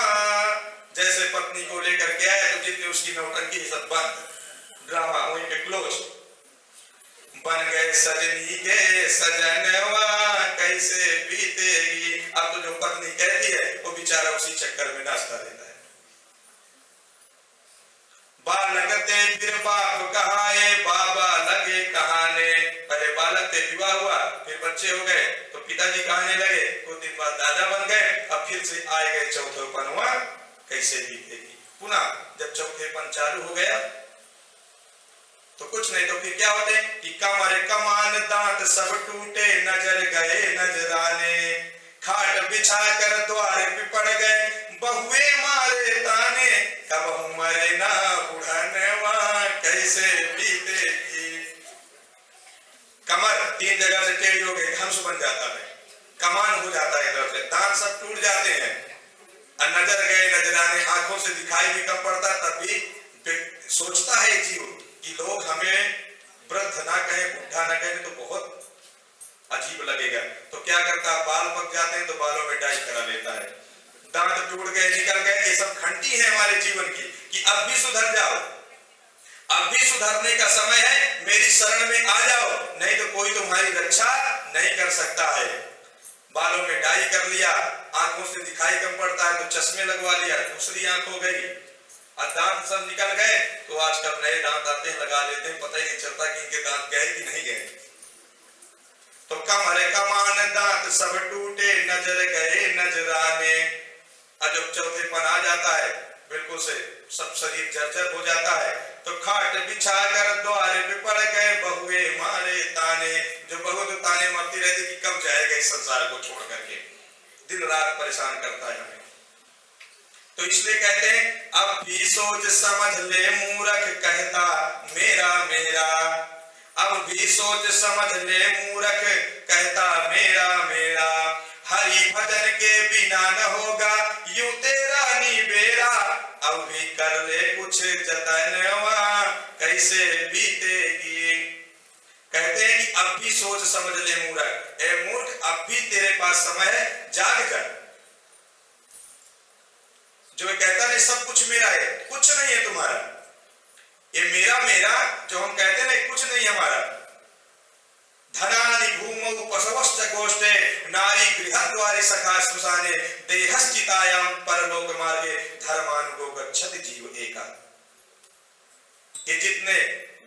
जैसे पत्नी को लेकर के आया तो जितनी उसकी नौटंकी सब बंद, ड्रामा वहीं पे क्लोज। बन गए सजनी के सजनवा कैसे बीतेगी, अब तो जो पत्नी कहती है वो बेचारा उसी चक्कर में नाचता रहता है। बालक थे फिर बाप कहाए बाबा लगे कहाने, पहले बालक थे विवाह हुआ फिर बच्चे हो गए तो पिताजी कहाने लगे, कुछ दिन बाद दादा बन गए, अब फिर से आए गए चौथेपन हुआ कैसे बीतेगी। पुनः जब चौथेपन चालू हो गया तो कुछ नहीं तो फिर क्या होते कि कमर कमान दांत सब टूटे नजर गए नजराने, खाट बिछा कर द्वार पे पड़ गए बहुए मारे ताने, कब मरे ना बुढ़नवा कैसे बीतेगी। कमर तीन जगह से टेढ़ी हो गई, हंस बन जाता है, कमान हो जाता है इधर से, दांत सब टूट जाते हैं और नजर गए नजराने, आंखों से दिखाई भी कम पड़ता, तब भी सोचता है जीव कि लोग हमें वृद्ध ना कहें बुढ़ा ना कहें तो बहुत अजीब लगेगा। तो क्या करता, बाल पक जाते हैं तो बालों में डाई करा लेता है, दांत टूट गए, निकल गए, ये सब घंटी है हमारे जीवन की कि अब भी सुधर जाओ, अब भी सुधरने का समय है, मेरी शरण में आ जाओ, नहीं तो कोई तुम्हारी रक्षा नहीं कर सकता है। बालों में डाई कर लिया, आंखों से दिखाई कम पड़ता है तो चश्मे लगवा लिया, दूसरी आंख हो गई, और दांत सब निकल गए तो आजकल नए दांत आते हैं, लगा लेते हैं, पता ही नहीं चलता कि इनके दांत गए कि नहीं गए। तो कमर कमान दांत सब टूटे, नजर गए नजराने, और जब चौथेपन आ जाता है बिल्कुल से सब शरीर जर्जर हो जाता है, तो खाट बिछा कर द्वार पे पड़ गए, बहुए मारे ताने, जो बहू तो ताने मारती रहती कि कब जाएगा इस संसार को छोड़ करके, दिन रात परेशान करता है हमें। तो इसलिए कहते हैं अब भी सोच समझ ले मूर्ख कहता मेरा मेरा, अब भी सोच समझ ले मूर्ख कहता मेरा मेरा, हरि भजन के बिना न होगा यूं तेरा निबेरा, अब भी कर ले कुछ जतनवा कैसे बीतेगी। कहते हैं कि अब भी सोच समझ ले मूर्ख, ए मूर्ख अब भी तेरे पास समय है, जाग जा। जो कहता नहीं सब कुछ मेरा है, कुछ नहीं है तुम्हारा, ये मेरा मेरा जो हम कहते हैं कुछ नहीं हमारा। धनानि भूमौ पशवश्च गोष्ठे, नारी गृहद्वारे सखा श्मशाने, देहश्चितायां परलोक मार्गे, धर्मानुगो गच्छति जीव एका। ये जितने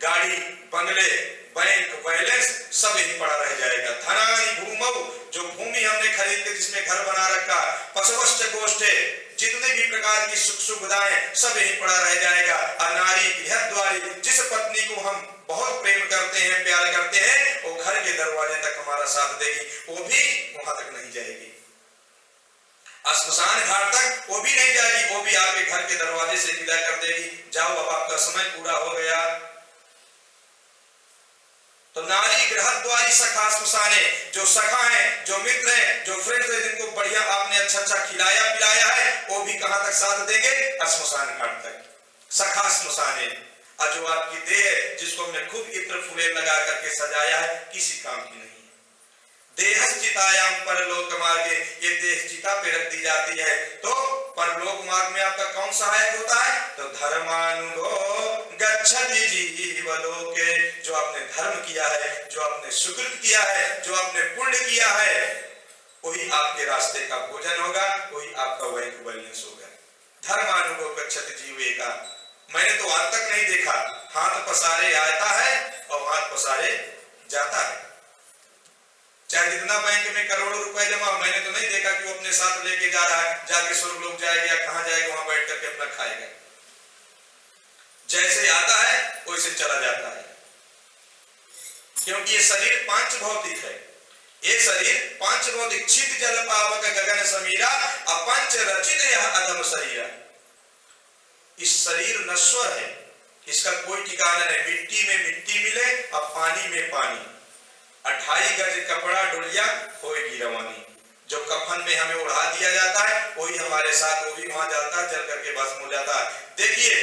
गाड़ी बंगले बैंक बैलेंस सब यही पड़ा रह जाएगा। धनानि भूमौ, जो भूमि हमने खरीद के जिसमें घर बना रखा, पशवश्च गोष्ठे, जितने भी प्रकार की सुख सुविधाएं सब यही पड़ा रह जाएगा। नारी गृहद्वारी, जिस पत्नी को हम बहुत प्रेम करते हैं प्यार करते हैं, वो घर के दरवाजे तक हमारा साथ देगी, वो भी वहां तक नहीं जाएगी, श्मशान घाट तक वो भी नहीं जाएगी, वो भी आपके घर के दरवाजे से विदा कर देगी, जाओ अब आपका समय पूरा हो गया। तो नारी गृहद्वारी सखा श्मशाने, जो सखा है, जो मित्र है, जो फ्रेंड्स है, जिनको बढ़िया आपने अच्छा अच्छा खिलाया पिलाया है, वो भी कहां तक साथ देंगे, श्मशान घाट तक। सखा श्मशाने, और जो आपकी देह है जिसको हमने खूब इत्र फूले लगा करके सजाया है, किसी काम की नहीं। देहश्चितायां परलोक मार्गे, ये देह चिता पे रख दी जाती है, तो परलोक मार्ग में आपका कौन सहायक होता है, तो धर्मानुगो गच्छति जीवलोके, जो आपने धर्म किया है, जो आपने सुकृत किया है, जो आपने पुण्य किया है, वही आपके रास्ते का भोजन होगा, वही आपका वैल्यूस होगा। धर्मानुगो गच्छति जीवेका, मैंने तो आज तक नहीं देखा, हाथ पसारे आता है और हाथ पसारे जाता है। चाहे जितना बैंक में करोड़ों रुपए जमा, मैंने तो नहीं देखा कि वो अपने साथ लेके जा रहा है, जाके स्वर्गलोक जाएगा या कहां जाएगा, वहां बैठ करके अपना खाएगा। जैसे आता है वैसे चला जाता है, क्योंकि ये शरीर पांच भौतिक है। ये शरीर पांच भौतिक, चित जल पावक गगन समीरा, अपंच रचित यह अधम शरीर। इस शरीर नश्वर है, इसका कोई ठिकाना नहीं, मिट्टी में मिट्टी मिले और पानी में पानी, 28 गज कपड़ा डोलिया होएगी रवानी। जो कफन में हमें उड़ा दिया जाता है वही हमारे साथ, वो भी वहां जाता है, जल करके भस्म हो जाता है। देखिए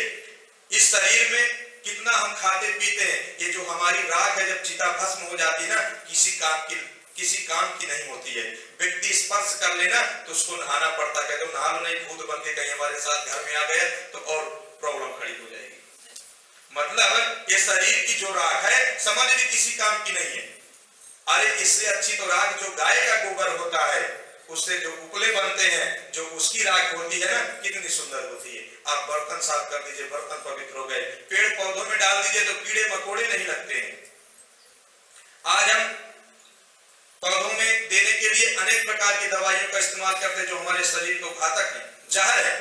इस शरीर में कितना हम खाते पीते हैं, ये जो हमारी राख है जब चिता भस्म हो जाती है ना, किसी काम की नहीं होती है। व्यक्ति स्पर्श कर लेना तो उसको नहाना पड़ता, कहते हो नहा लो नहीं, भूत बन के कहीं हमारे साथ घर में आ गए तो और प्रॉब्लम खड़ी हो जाएगी। मतलब ये शरीर की जो राख है समझ ली किसी काम की नहीं है। अरे इससे अच्छी तो राख जो गाय का गोबर होता है, उससे जो उपले बनते हैं, जो उसकी राख होती है ना, कितनी सुंदर होती है। आप बर्तन साफ कर दीजिए, बर्तन पवित्र हो गए, पेड़ पौधों में डाल दीजिए तो कीड़े मकोड़े नहीं लगते हैं। आज हम पौधों में देने के लिए अनेक प्रकार की दवाइयों का इस्तेमाल करते हैं जो हमारे शरीर को घातक है, जहर है।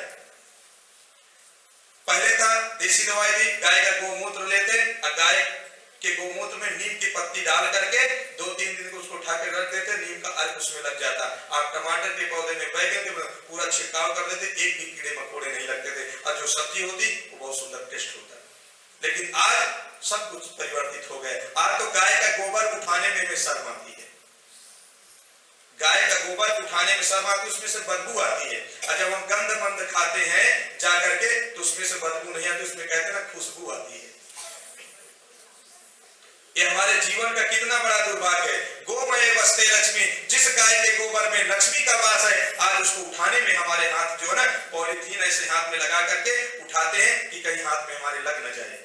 पहले था देसी दवाई थी, गाय का गोमूत्र लेते और गाय के गोमूत्र में नीम की पत्ती डाल करके 2-3 दिन को उसको उठा के रख देते, नीम का अर्क उसमें लग जाता। आप टमाटर के पौधे में, बैगन के पूरा छिड़काव कर देते, एक भी कीड़े मकोड़े नहीं लगते थे, और जो सब्जी होती वो बहुत सुंदर टेस्ट होता। लेकिन आज सब कुछ परिवर्तित हो गए। आज तो गाय का गोबर उठाने में हमें शर्म आती है, गाय का गोबर उठाने में शर्म आती है, उसमें से बदबू आती है। और जब हम गंध मंद खाते हैं जाकर के तो उसमें से बदबू नहीं आती, उसमें कहते हैं ना खुशबू आती है। ये हमारे जीवन का कितना बड़ा दुर्भाग्य है। गोमय बसते लक्ष्मी, जिस गाय के गोबर में लक्ष्मी का वास है, आज उसको उठाने में हमारे हाथ बना करके उठाते हैं कि कहीं हाथ में हमारे लग न जाए।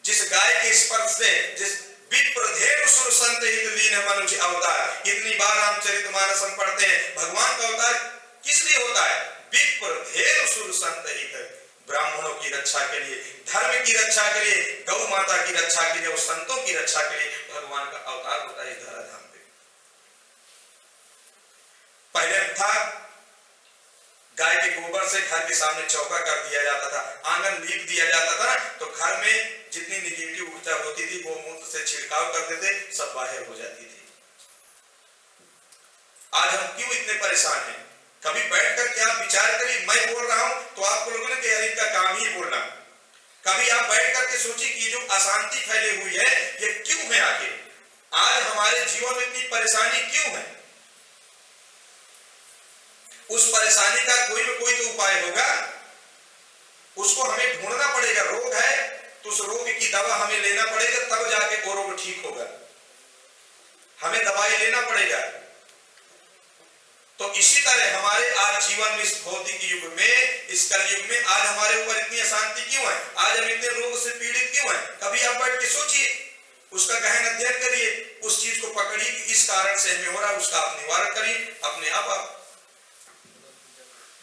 जिस गाय के स्पर्श से, जिस विप्रधेनु सुर संत हित लीन मनुष्य अवतार, इतनी बार रामचरितमानस हम पढ़ते हैं। भगवान का अवतार किस लिए होता है? विप्रधेनु सुर संत हित, ब्राह्मणों की रक्षा के लिए, धर्म की रक्षा के लिए, गौ माता की रक्षा के लिए और संतों की रक्षा के लिए भगवान का अवतार होता है धराधाम पे। पहले था गाय के गोबर से घर के सामने चौका कर दिया जाता था, आंगन लीप दिया जाता था, तो घर में जितनी निगेटिव ऊर्जा होती थी गोमूत्र से छिड़काव करते थे, सब बाहर हो जाती थी। आज हम क्यों इतने परेशान हैं? कभी बैठ कर क्या विचार करिए, मैं बोल रहा हूं तो आपको लोगों ने यार इनका काम ही बोलना। कभी आप बैठ करके सोचिए कि जो अशांति फैली हुई है ये क्यों है? आखिर आज हमारे जीवन में इतनी परेशानी क्यों है? उस परेशानी का कोई न कोई तो उपाय होगा, उसको हमें ढूंढना पड़ेगा। रोग है तो उस रोग की दवा हमें लेना पड़ेगा, तब जाके वो रोग ठीक होगा। हमें दवाई लेना पड़ेगा। तो इसी तरह हमारे आज जीवन में, इस भौतिक युग में, इस कलयुग में आज हमारे ऊपर इतनी अशांति क्यों है? आज हम इतने रोग से पीड़ित क्यों हैं? कभी आप बैठ के सोचिए, उसका गहन अध्ययन करिए, उस चीज को पकड़िए कि इस कारण से हमें हो रहा है, उसका आप निवारण करिए, अपने आप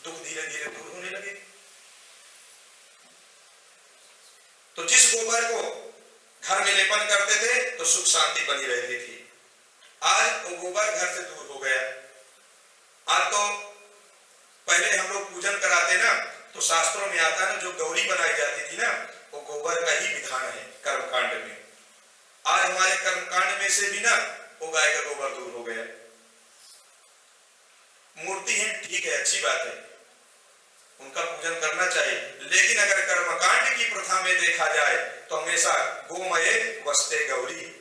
दुख धीरे धीरे दूर होने लगे। तो जिस गोबर को घर में लेपन करते थे तो सुख शांति बनी रहती थी, आज वो गोबर घर से दूर हो गया। आज तो पहले हम लोग पूजन कराते ना, तो शास्त्रों में आता है ना, जो गौरी बनाई जाती थी ना, वो गोबर का ही विधान है कर्मकांड में। आज हमारे कर्मकांड में से भी ना वो गाय का गोबर दूर हो गया। मूर्ति है, ठीक है, अच्छी बात है, उनका पूजन करना चाहिए, लेकिन अगर कर्मकांड की प्रथा में देखा जाए तो हमेशा गोमये वस्ते गौरी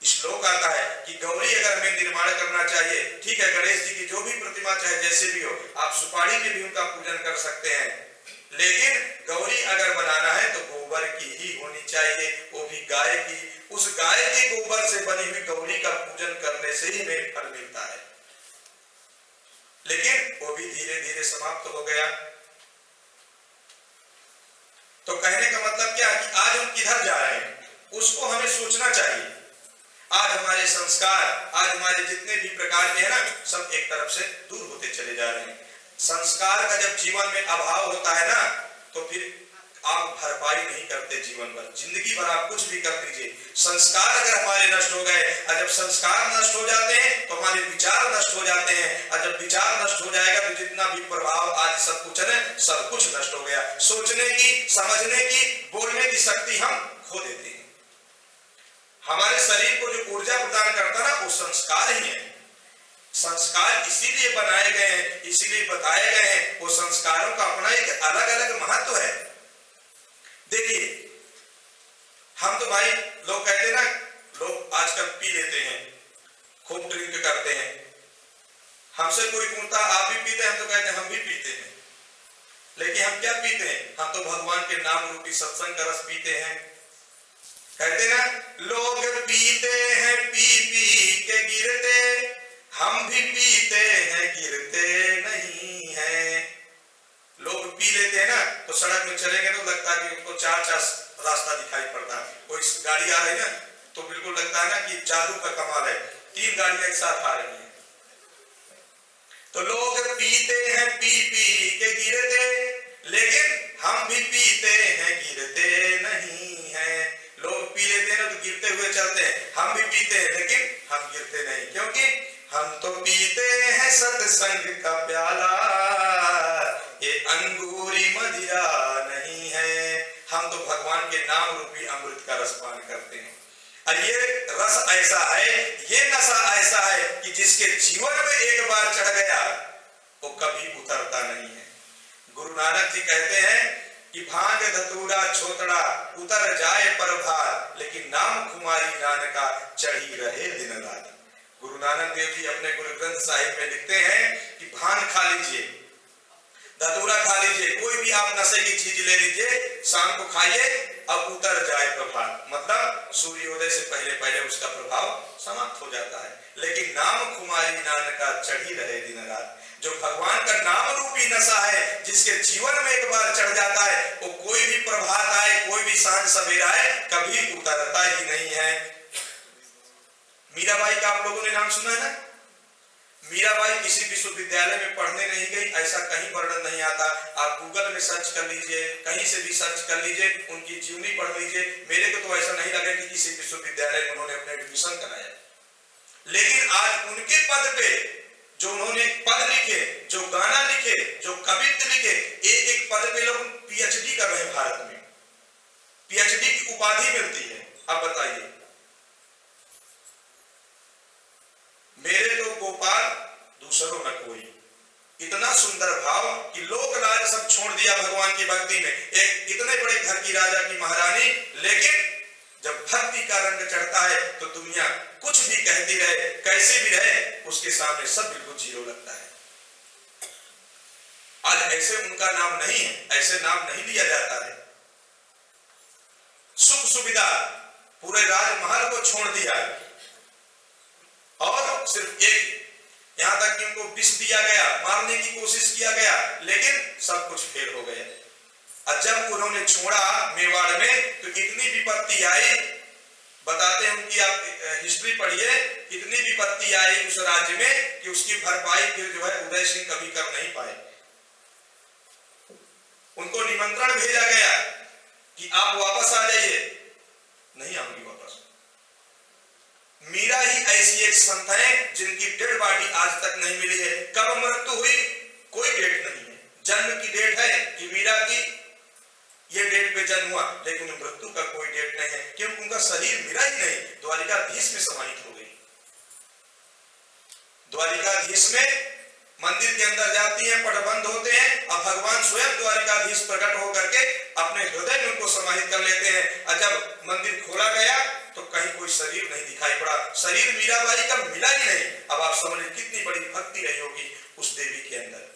श्लोक आता है कि गौरी अगर हमें निर्माण करना चाहिए, ठीक है, गणेश जी की जो भी प्रतिमा चाहे जैसे भी हो, आप सुपारी में भी उनका पूजन कर सकते हैं, लेकिन गौरी अगर बनाना है तो गोबर की ही होनी चाहिए, वो भी गाय की। उस गाय के गोबर से बनी हुई गौरी का पूजन करने से ही हमें फल मिलता है, लेकिन वो भी धीरे धीरे समाप्त हो गया। तो कहने का मतलब क्या है कि आज हम किधर जा रहे हैं उसको हमें सोचना चाहिए। आज हमारे संस्कार, आज हमारे जितने भी प्रकार के हैं ना, सब एक तरफ से दूर होते चले जा रहे हैं। संस्कार का जब जीवन में अभाव होता है ना, तो फिर आप भरपाई नहीं करते जीवन भर, जिंदगी भर आप कुछ भी कर दीजिए, संस्कार अगर हमारे नष्ट हो गए, और जब संस्कार नष्ट हो जाते हैं तो हमारे विचार नष्ट हो जाते हैं, और जब विचार नष्ट हो जाएगा तो जितना भी प्रभाव आज सब कुछ है, सब कुछ नष्ट हो गया। सोचने की, समझने की, बोलने की शक्ति हम खो देते हैं। हमारे शरीर को जो ऊर्जा प्रदान करता है ना, वो संस्कार ही है। संस्कार इसीलिए बनाए गए हैं, इसीलिए बताए गए हैं, वो संस्कारों का अपना एक अलग अलग महत्व है। देखिए, हम तो भाई लोग कहते हैं ना, लोग आजकल पी लेते हैं, खूब ड्रिंक करते हैं। हमसे कोई पूछता आप भी पीते हैं, हम तो कहते हैं हम भी पीते हैं, लेकिन हम क्या पीते हैं? हम तो भगवान के नाम रूपी सत्संग का रस पीते हैं। कहते ना, लोग पीते हैं पी पी के गिरते, हम भी पीते हैं गिरते नहीं हैं। लोग पी लेते हैं ना, तो सड़क में चलेंगे तो लगता है कि उनको चार चार रास्ता दिखाई पड़ता है। कोई गाड़ी आ रही है ना, तो बिल्कुल लगता है ना कि जादू का कमाल है, 3 गाड़ियां एक साथ आ रही हैं। तो लोग पीते हैं पी पी के गिरते, लेकिन हम भी पीते हैं गिरते नहीं हैं। लोग पी लेते हैं ना तो गिरते हुए चलते हैं, हम भी पीते हैं लेकिन हम गिरते नहीं, क्योंकि हम तो पीते हैं सत्संग का प्याला, ये अंगूरी मदिरा नहीं है। हम तो भगवान के नाम रूपी अमृत का रस पान करते हैं, और ये रस ऐसा है, ये नशा ऐसा है कि जिसके जीवन में एक बार चढ़ गया वो कभी उतरता नहीं है। गुरु नानक जी कहते हैं कि भांग धतूरा छोतड़ा उतर जाए पर भार, लेकिन नाम कुमारी नानका चढ़ी रहे दिन रात। गुरु नानक देव जी अपने गुरु ग्रंथ साहिब में लिखते हैं कि भांग खा लीजिए, धतूरा खा लीजिए, कोई भी आप नशे की चीज ले लीजिए, शाम को खाइए, अब उतर जाए प्रभाव, मतलब सूर्योदय से पहले पहले उसका प्रभाव समाप्त हो जाता है। लेकिन नाम कुमारी नानका चढ़ी रहे दिन रात, जो भगवान का नाम रूपी नशा है, जिसके जीवन में एक बार चढ़ जाता है, वो कोई भी प्रभात आए, कोई भी सांझ सवेरा आए, कभी उतरता ही नहीं है। मीराबाई का आप लोगों ने नाम सुना है ना? मीराबाई किसी विश्वविद्यालय में पढ़ने नहीं गई, ऐसा कहीं वर्णन नहीं आता। आप गूगल में सर्च कर लीजिए, कहीं से भी सर्च कर लीजिए, उनकी जीवनी पढ़ लीजिए। मेरे को तो ऐसा नहीं लगा कि किसी विश्वविद्यालय में उन्होंने अपना एडमिशन कराया। लेकिन आज उनके पद पे जो उन्होंने पद लिखे, जो गाना लिखे, जो कवित्व लिखे, एक एक पद पे लोग पीएचडी कर रहे हैं। भारत में पीएचडी की उपाधि मिलती है। अब बताइए, मेरे तो गोपाल दूसरों न कोई, इतना सुंदर भाव कि लोक राज सब छोड़ दिया भगवान की भक्ति में। एक इतने बड़े घर की राजा की महारानी, लेकिन जब भक्ति का रंग चढ़ता है तो दुनिया कुछ भी कहती रहे, कैसे भी रहे, उसके सामने सब बिल्कुल जीरो लगता है। आज ऐसे उनका नाम नहीं है, ऐसे नाम नहीं लिया जाता है। सुख सुविधा पूरे राजमहल को छोड़ दिया और सिर्फ एक, यहां तक कि उनको विष दिया गया, मारने की कोशिश किया गया, लेकिन सब कुछ फेल हो गया। और जब उन्होंने छोड़ा मेवाड़ में, तो इतनी विपत्ति आई, बताते हैं उनकी, आप हिस्ट्री पढ़िए, इतनी विपत्ति आई उस राज्य में कि उसकी भरपाई फिर जो है उदय सिंह कभी कर नहीं पाए। उनको निमंत्रण भेजा गया कि आप वापस आ जाइए, नहीं आऊंगी वापस। मीरा ही ऐसी एक संत है जिनकी डेड बॉडी आज तक नहीं मिली है। कब मृत्यु हुई कोई डेट नहीं है। जन्म की डेट है कि मीरा की ये डेट पे जन्म हुआ, लेकिन मृत्यु का कोई डेट नहीं है, क्योंकि उनका शरीर मिला ही नहीं, द्वारिकाधीश में समाहित हो गई। द्वारिकाधीश में मंदिर के अंदर जाती हैं, पट बंद होते हैं, और भगवान स्वयं द्वारिकाधीश प्रकट होकर के अपने हृदय में उनको समाहित कर लेते हैं। और जब मंदिर खोला गया तो कहीं कोई शरीर नहीं दिखाई पड़ा। शरीर मीराबाई का मिला ही नहीं। अब आप समझ कितनी बड़ी भक्ति रही होगी उस देवी के अंदर।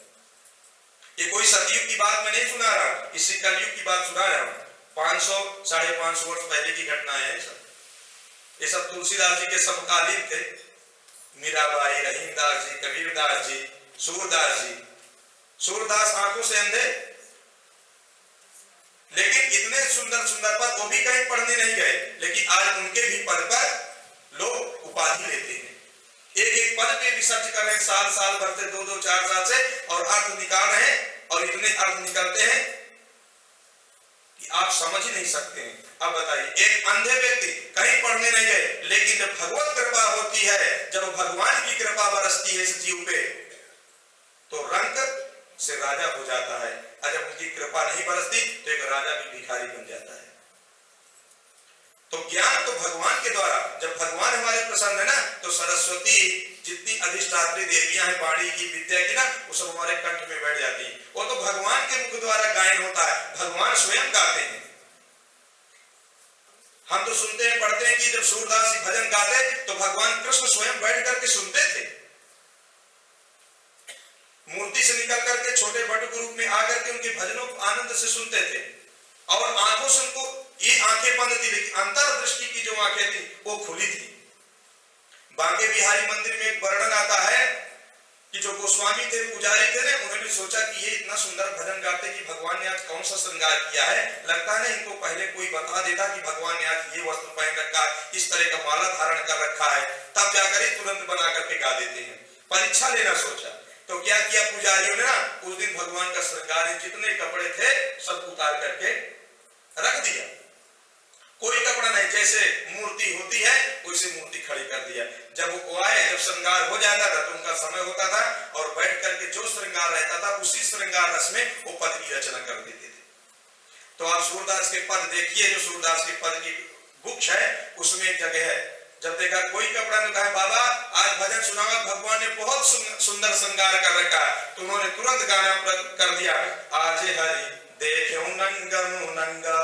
ये कोई सतयुग की बात मैं नहीं सुना रहा हूं, इसी कलयुग की बात सुना रहा हूं। 500 550 वर्ष पहले की घटना है ये सब तुलसीदास जी के समकालीन थे। मीराबाई, रहीमदास जी, कबीरदास जी, सूरदास जी। सूरदास आंखों से अंधे, लेकिन इतने सुंदर सुंदर पद, वो भी कहीं पढ़ने नहीं गए, लेकिन आज उनके भी पद पर लोग उपाधि लेते हैं। एक एक पद पे रिसर्च कर रहे हैं, साल साल भर से, 2-2 4 साल से, और अर्थ निकाल रहे हैं, और इतने अर्थ निकलते हैं कि आप समझ ही नहीं सकते हैं। अब बताइए, एक अंधे व्यक्ति कहीं पढ़ने नहीं गए, लेकिन जब भगवत कृपा होती है, जब भगवान की कृपा बरसती है इस जीव पे, तो रंग से राजा हो जाता है। और जब उनकी कृपा नहीं बरसती तो एक राजा भी भिखारी बन जाता है। तो ज्ञान तो भगवान के द्वारा, जब भगवान हमारे प्रसन्न है ना, तो सरस्वती जितनी अधिष्ठात्री देवियां हैं वाणी की, विद्या की ना, वो सब हमारे कंठ में बैठ जाती है। वो तो भगवान के मुख द्वारा गायन होता है, भगवान स्वयं गाते हैं। हम तो सुनते हैं, पढ़ते हैं कि जब सूरदास जी भजन गाते तो भगवान कृष्ण स्वयं बैठ करके सुनते थे। मूर्ति से निकल करके छोटे बटुक रूप में आकर के उनके भजनों को आनंद से सुनते थे, और आंखों से उनको ये आंखें बंद थी, लेकिन अंतर्दृष्टि की जो आंखें थी वो खुली थी। बांके बिहारी मंदिर में एक वर्णन आता है कि जो गोस्वामी थे, पुजारी थे ना, उन्होंने सोचा कि ये इतना सुंदर भजन गाते कि भगवान ने आज कौन सा श्रृंगार किया है, लगता है इनको पहले कोई बता देता कि भगवान ने आज ये वस्त्र पहन रखा है, इस तरह का माला धारण कर रखा है, तब जाकर तुरंत बना करके गा देते हैं। परीक्षा लेना सोचा, तो क्या किया पुजारियों ने ना, उस दिन भगवान का श्रृंगार जितने कपड़े थे सब उतार करके रख दिया। कोई कपड़ा नहीं, जैसे मूर्ति होती है वैसे मूर्ति खड़ी कर दिया। जब वो आए, जब श्रृंगार हो जाता था तो उनका समय होता था, और बैठ करके जो श्रृंगार रहता था उसी श्रृंगार रस में वो पद की रचना कर देते थे। तो आप सूरदास के पद देखिए, जो सूरदास के पद की बुक है उसमें एक जगह है, जब देखा कोई कपड़ा नहीं, कहा बाबा आज भजन सुनाओ, भगवान ने बहुत सुंदर श्रृंगार कर रखा है, तो उन्होंने तुरंत गाना कर दिया, आज हरि देखे नंगा नंगा,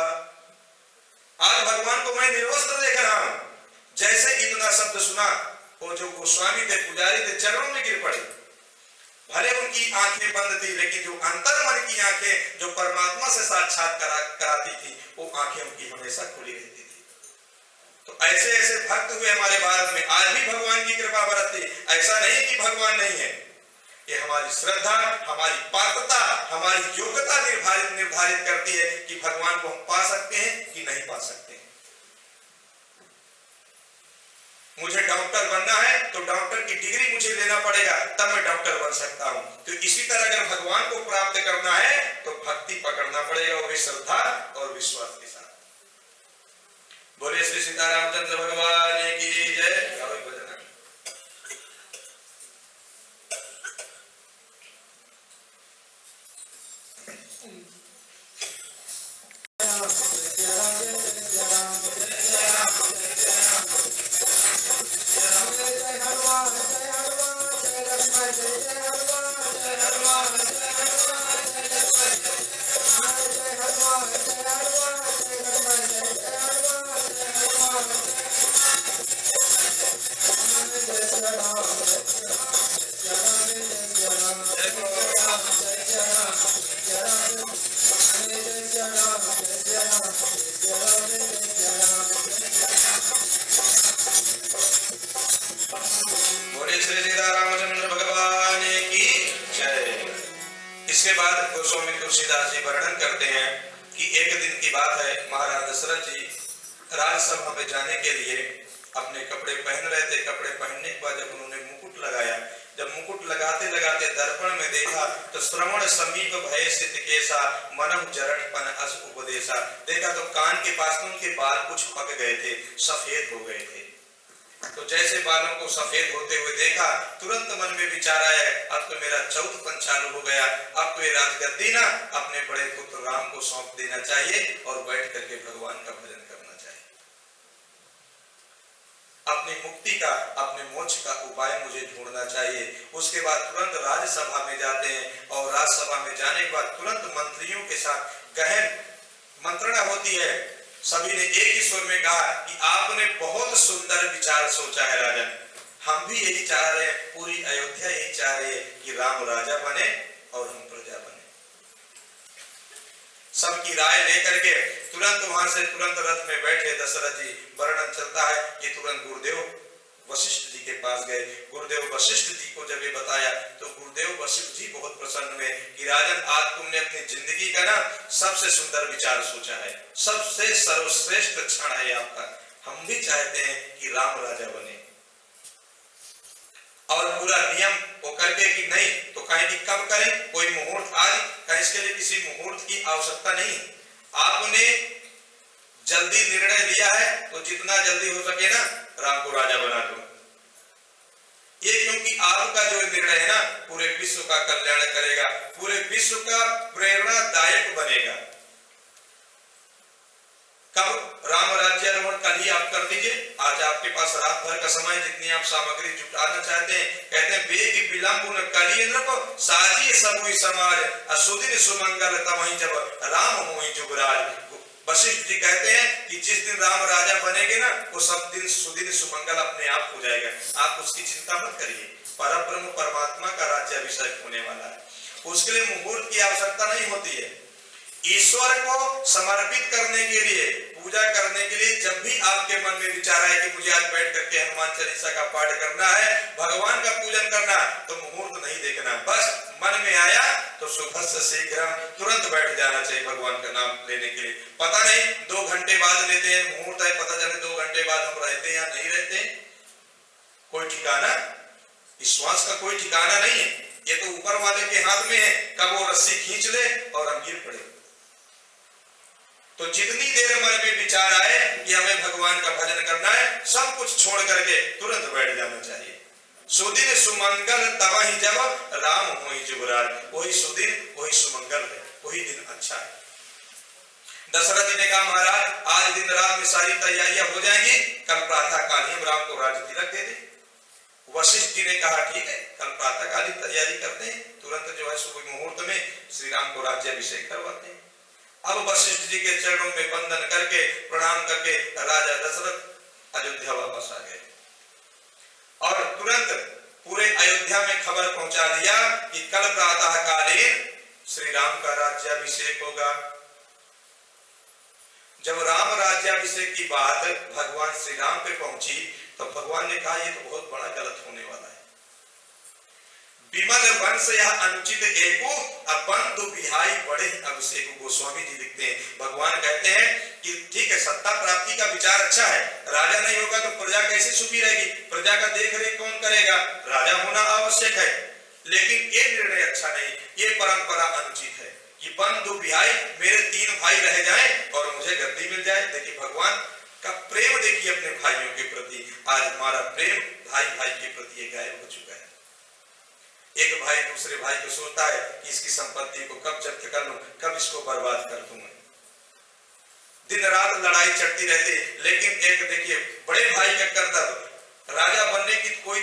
आज भगवान को मैं निर्वस्त्र देख रहा हूं। जैसे इतना शब्द सुना, वो जो गोस्वामी थे, पुजारी थे, चरणों में गिर पड़े। भले उनकी आंखें बंद थी, लेकिन जो अंतर मन की आंखें जो परमात्मा से साक्षात कराती थी, वो आंखें उनकी हमेशा खुली रहती थी। तो ऐसे ऐसे भक्त हुए हमारे भारत में, आज भी भगवान की कृपा बरसती। ऐसा नहीं कि भगवान नहीं है, कि हमारी श्रद्धा, हमारी पात्रता, हमारी योग्यता निर्धारित करती है कि भगवान को हम पा सकते हैं कि नहीं पा सकते हैं। मुझे डॉक्टर बनना है तो डॉक्टर की डिग्री मुझे लेना पड़ेगा, तब मैं डॉक्टर बन सकता हूं। तो इसी तरह अगर भगवान को प्राप्त करना है तो भक्ति पकड़ना पड़ेगा, वो भी श्रद्धा और विश्वास के साथ। बोले श्री सीतारामचंद्र भगवान की जय। इसके बाद गोस्वामी तुलसीदास जी वर्णन करते हैं कि एक दिन की बात है, महाराज दशरथ जी राजसभा में जाने के लिए अपने कपड़े पहन रहे थे। कपड़े पहनने के बाद जब उन्होंने मुकुट लगाया, जब मुकुट लगाते लगाते दर्पण में देखा तो श्रवण समीप भय सिद्ध केसा मनम जरठपन अस उपदेशा। देखा तो कान के पास में उनके बाल कुछ पक गए थे, सफेद हो गए थे। तो जैसे बालों को सफेद होते हुए देखा, तुरंत मन में विचार आया, अब तो मेरा चौथपन चालू हो गया, अब तो ये राजगद्दी ना अपने बड़े पुत्र राम को सौंप देना चाहिए और बैठ करके भगवान का भजन करना चाहिए। अपनी मुक्ति का, अपने मोक्ष का उपाय मुझे ढूंढना चाहिए। उसके बाद तुरंत राज्यसभा में जाते हैं और राज्यसभा में जाने के बाद तुरंत मंत्रियों के साथ गहन मंत्रणा होती है। सभी ने एक ही स्वर में कहा कि आपने बहुत सुंदर विचार सोचा है राजन, हम भी यही चाह रहे हैं, पूरी अयोध्या यही चाह रही है कि राम राजा बने और हम प्रजा बने। सबकी राय लेकर के तुरंत वहां से तुरंत रथ में बैठे दशरथ जी। वर्णन चलता है कि तुरंत गुरुदेव वशिष्ठ जी के पास गए। गुरुदेव वशिष्ठ जी को जब ये बताया तो गुरुदेव वशिष्ठ जी बहुत प्रसन्न हुए कि राजन आज तुमने अपनी जिंदगी का ना सबसे सुंदर विचार सोचा है, सबसे सर्वश्रेष्ठ क्षण है आपका। हम भी चाहते हैं कि राम राजा बने और पूरा नियम वो करके कि नहीं तो कहें कि कब करें, कोई मुहूर्त आज, कहें इसके लिए किसी मुहूर्त की आवश्यकता नहीं। आपने जल्दी निर्णय लिया है तो जितना जल्दी हो सके ना राम को राजा बना दो। ये क्योंकि आपका जो निर्णय है ना पूरे विश्व का कल्याण करेगा, पूरे विश्व का प्रेरणादायक बनेगा। कब राम राज्यारोहण कल ही आप कर दीजिए। आज आपके पास रात भर का समय, जितनी आप सामग्री जुटाना चाहते हैं। कहते हैं वेग विलंब न करिए नृप साजिए सबुई समाज असुदिन सुमंगल तमहि जब राम होई जुगराज। वशिष्ठ जी कहते हैं कि जिस दिन राम राजा बनेंगे ना वो सब दिन सुदिन सुमंगल अपने आप हो जाएगा, आप उसकी चिंता मत करिए। परब्रह्म परमात्मा का राज्याभिषेक होने वाला है, उसके लिए मुहूर्त की आवश्यकता नहीं होती है। ईश्वर को समर्पित करने के लिए, पूजा करने के लिए जब भी आपके मन में विचार आए कि मुझे आज बैठ करके हनुमान चालीसा का पाठ करना है, भगवान का पूजन करना, तो मुहूर्त नहीं देखना। बस मन में आया तो सुबह से शीघ्र तुरंत बैठ जाना चाहिए भगवान का नाम लेने के लिए। पता नहीं 2 घंटे बाद लेते हैं मुहूर्त है, पता चले 2 घंटे बाद हम रहते या नहीं रहते, कोई ठिकाना, विश्वास का कोई ठिकाना नहीं है। ये तो ऊपर वाले के हाथ में है, कब वो रस्सी खींच ले और हम गिर पड़े। तो जितनी देर मन में विचार आए कि हमें भगवान का भजन करना है, सब कुछ छोड़ करके तुरंत बैठ जाना चाहिए। सुदिन सुमंगल तवहि जब राम होई जुगराज। वही सुदिन, वही सुमंगल है, वही दिन अच्छा है। दशरथ जी ने कहा महाराज आज दिन रात में सारी तैयारियां हो जाएंगी, कल प्रातः काल ही हम राम को राज्य तिलक दे दें। वशिष्ठ जी ने कहा ठीक है, कल प्रातः काल ही तैयारी करते हैं, तुरंत जो है सुबह मुहूर्त में श्री राम को राज्याभिषेक करवाते हैं। अब वशिष्ठ जी के चरणों में वंदन करके प्रणाम करके राजा दशरथ अयोध्या वापस आ गए और तुरंत पूरे अयोध्या में खबर पहुंचा दिया कि कल प्रातः कालीन श्री राम का राज्याभिषेक होगा। जब राम राज्याभिषेक की बात भगवान श्री राम पे पहुंची तो भगवान ने कहा ये तो बहुत बड़ा गलत होने वाला है। विमल वंश यह अनुचित एको, अब बंधु बिहाई बड़े अभिषेक। गोस्वामी जी लिखते हैं, भगवान कहते हैं कि ठीक है, सत्ता प्राप्ति का विचार अच्छा है, राजा नहीं होगा तो प्रजा कैसे सुखी रहेगी, प्रजा का देख रेख कौन करेगा, राजा होना आवश्यक है। लेकिन ये निर्णय अच्छा नहीं, ये परंपरा अनुचित है कि बंधु बिहाई, मेरे 3 भाई रह जाएं और मुझे गद्दी मिल जाए। देखिए भगवान का प्रेम देखिए अपने भाइयों के प्रति। आज हमारा प्रेम भाई भाई के प्रति गायब हो चुका है। एक भाई दूसरे भाई को सोचता है कि इसकी संपत्ति को कब जब्त कर लूं, कब इसको बर्बाद कर दूं। दिन रात लड़ाई चढ़ती रहती। लेकिन एक देखिए बड़े भाई का कर्तव्य, राजा बनने की कोई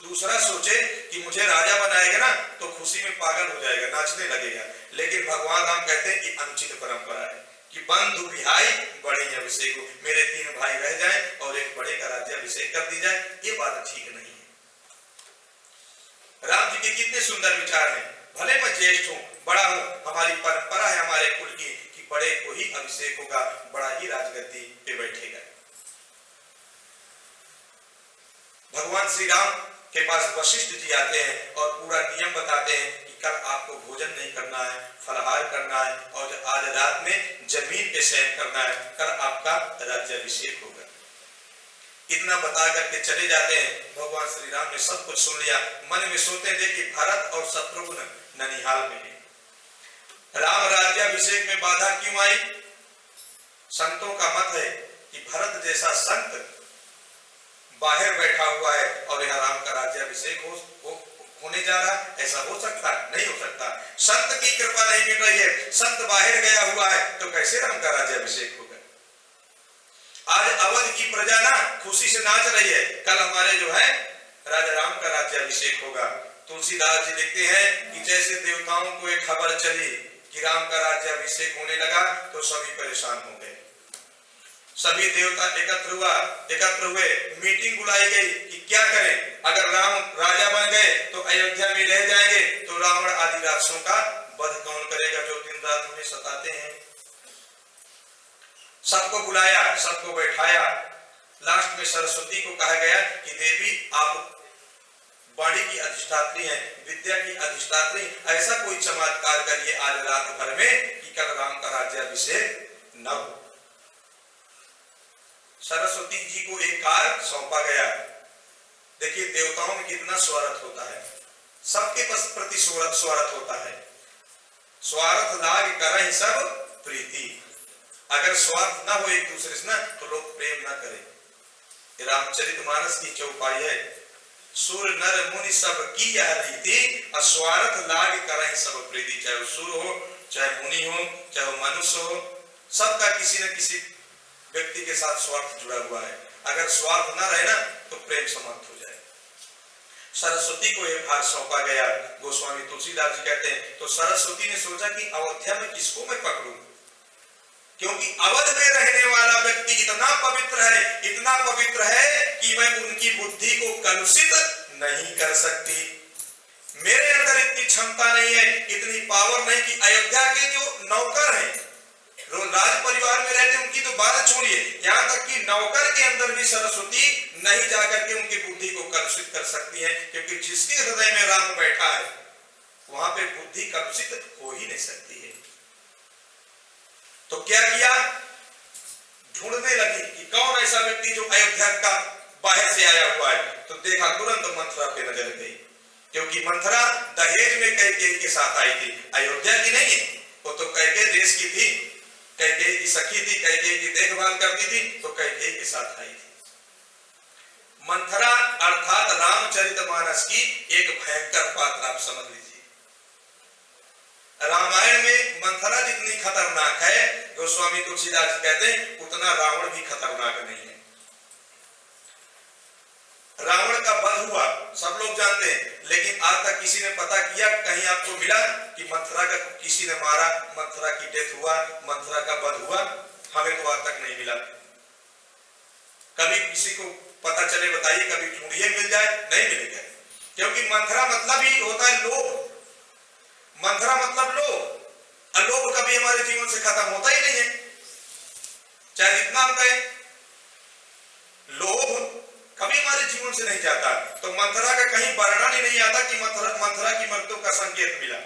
दूसरा सोचे कि मुझे राजा बनाएगा ना तो खुशी में पागल हो जाएगा, नाचने लगेगा। लेकिन भगवान राम कहते हैं कि अनुचित परंपरा है कि बंधु बिहाई बड़े अभिषेक हो, मेरे 3 भाई रह जाएं और एक बड़े का राज्याभिषेक कर दी जाए, ये बात ठीक नहीं है। राम जी के कितने सुंदर विचार हैं। भले मैं ज्येष्ठ हूं, बड़ा हूं, हमारी परंपरा है हमारे कुल की कि बड़े को ही अभिषेक होगा, बड़ा ही राजगद्दी पे बैठेगा। भगवान श्री राम के पास वशिष्ठ जी आते हैं और पूरा नियम बताते हैं कि कल आपको भोजन नहीं करना है, फलाहार करना है और आज रात में जमीन पे शयन करना है, कल आपका राज्याभिषेक होगा। इतना बता करके चले जाते हैं। भगवान श्री राम ने सब कुछ सुन लिया। मन में सोचते देखिए भरत और शत्रुघ्न ननिहाल में है, राम राज्याभिषेक में बाधा क्यों आई? संतों का मत है कि भरत जैसा संत बाहर बैठा हुआ है और यहाँ राम का राज्याभिषेक होने जा रहा है, ऐसा हो सकता है? नहीं हो सकता। संत की कृपा नहीं मिल रही है, संत बाहर गया हुआ है तो कैसे राम का राज्याभिषेक होगा? आज अवध की प्रजा ना खुशी से नाच रही है, कल हमारे जो है राजा राम का राज्याभिषेक होगा। तुलसीदास जी लिखते हैं कि जैसे देवताओं को एक खबर चली कि राम का राज्याभिषेक होने लगा तो सभी परेशान हो गए। सभी देवता एकत्र हुए, मीटिंग बुलाई गई कि क्या करें, अगर राम राजा बन गए तो अयोध्या में रह जाएंगे तो रावण आदि राक्षसों का वध कौन करेगा जो दिन रात हमें सताते हैं। सबको बुलाया, सबको बैठाया। लास्ट में सरस्वती को कहा गया कि देवी आप वाणी की अधिष्ठात्री हैं, विद्या की अधिष्ठात्री, ऐसा कोई चमत्कार करिए आज रात भर में कि कल राम का राज्याभिषेक न हो। सरस्वती जी को एक कार्य सौंपा गया। देखिए देवताओं में कितना स्वार्थ होता है, सबके प्रति स्वार्थ होता है। स्वार्थ लाग करहि सब प्रीति। अगर स्वार्थ ना हो एक दूसरे से ना तो लोग प्रेम ना करें। रामचरितमानस की चौपाई है, सुर नर मुनि सब की यह रीति, अस्वार्थ लाग करहि सब प्रीति। चाहे सुर हो, चाहे मुनि हो, चाहे मनुष्य हो, सबका किसी न किसी व्यक्ति के साथ स्वार्थ जुड़ा हुआ है। अगर स्वार्थ ना रहे ना तो प्रेम समाप्त हो जाए। सरस्वती को एक भाग सौंपा गया। गोस्वामी तुलसीदास जी कहते हैं तो सरस्वती ने सोचा कि अयोध्या में किसको मैं पकड़ूं, क्योंकि अवध में रहने वाला व्यक्ति इतना पवित्र है कि मैं उनकी बुद्धि को कलुषित नहीं कर सकती। मेरे अंदर इतनी क्षमता नहीं है, इतनी पावर नहीं कि अयोध्या के जो नौकर हैं, राज परिवार में रहते उनकी तो बात छोड़िए, यहाँ तक कि नौकर के अंदर भी सरस्वती नहीं जाकर के उनकी बुद्धि को कलुषित कर सकती है। क्योंकि जिसके हृदय में राम बैठा है वहां पे बुद्धि कलुषित हो ही नहीं सकती है। तो क्या किया, ढूंढने लगी कि कौन ऐसा व्यक्ति जो अयोध्या का बाहर से आया हुआ है। तो देखा तुरंत मंथरा पे नजर गई, क्योंकि मंथरा दहेज में कैकेयी के साथ आई थी, अयोध्या की नहीं है, वो तो कैकेयी देश की थी, कैकेयी की सखी थी, कैकेयी की देखभाल करती थी, तो कैकेयी के साथ आई थी। मंथरा अर्थात रामचरितमानस की एक भयंकर पात्र आप समझ लीजिए। रामायण में मंथरा जितनी खतरनाक है, गोस्वामी तुलसीदास कहते हैं उतना रावण भी खतरनाक नहीं है। रावण का वध हुआ सब लोग जानते हैं, लेकिन आज तक किसी ने पता किया, कहीं आपको मिला कि मंथरा का किसी ने मारा, मंथरा की डेथ हुआ, मंथरा का वध हुआ? हमें तो आज तक नहीं मिला। कभी किसी को पता चले बताइए, कभी ढूंढिए मिल जाए, नहीं मिलेगा। क्योंकि मंथरा मतलब ही होता है लोभ। मंथरा मतलब लोभ, और लोभ कभी हमारे जीवन से खत्म होता ही नहीं है, चाहे जितना हम कहें। लोभ कभी हमारे जीवन उनसे नहीं जाता। तो मंथरा का कहीं वर्णन ही नहीं आता कि मंथरा की मृत्यु का संकेत मिला।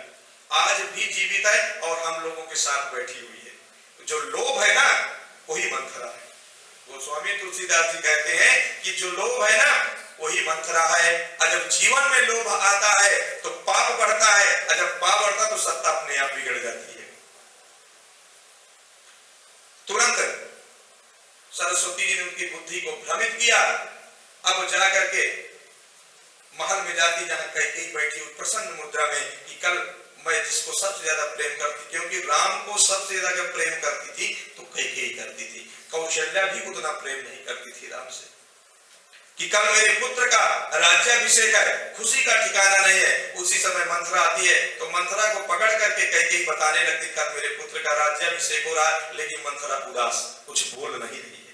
आज भी जीवित है और हम लोगों के साथ बैठी हुई है। जो लोभ है ना, वही मंथरा है। गोस्वामी तुलसीदास जी कहते हैं कि जो लोभ है ना, वही मंथरा है। और जब जीवन में लोभ आता है तो पाप बढ़ता है, और जब पाप बढ़ता तो सत्ता अपने आप बिगड़ जाती है। तुरंत सरस्वती जी ने उनकी बुद्धि को भ्रमित किया। अब जाकर के महल में जाती, जहां कैकेयी बैठी हुई प्रसन्न मुद्रा में, कि कल मैं जिसको सबसे ज्यादा प्रेम करती, क्योंकि राम को सबसे ज्यादा जब प्रेम करती थी तो कैकेयी करती थी। कौशल्या भी उतना प्रेम नहीं करती थी राम से, कि कल मेरे पुत्र का राज्याभिषेक है, खुशी का ठिकाना नहीं है। उसी समय मंथरा आती है, तो मंथरा को पकड़ करके कैकेयी बताने लगती, कल मेरे पुत्र का राज्याभिषेक हो रहा है, लेकिन मंथरा उदास, कुछ बोल नहीं रही है।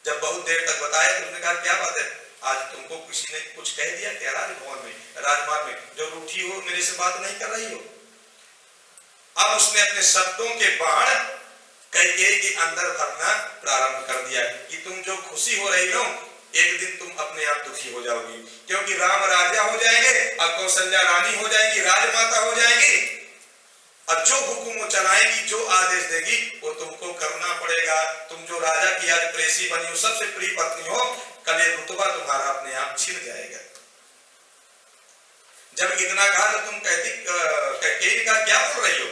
जब बहुत देर तक बताया तो उसने कहा, क्या बात है, आज तुमको किसी ने कुछ कह दिया क्या राजभवन में, राजमार्ग में, जो रूठी हो मेरे से बात नहीं कर रही हो? अब उसने अपने शब्दों के बाण कैकेयी के अंदर भरना प्रारंभ कर दिया कि तुम जो खुशी हो रही हो, एक दिन तुम अपने आप दुखी हो जाओगी, क्योंकि राम राजा हो जाएंगे और कौशल्या रानी हो जाएगी, राजमाता हो जाएगी, और जो हुक्म वो चलाएगी, जो आदेश देगी, वो तुमको करना पड़ेगा। तुम जो राजा की आज प्रेसी बनी हो, सबसे प्रिय पत्नी हो, कल ये रुतबा तुम्हारा अपने आप छिन जाएगा। जब इतना कहा तो तुम कहती कैकेयी का क्या बोल रही हो?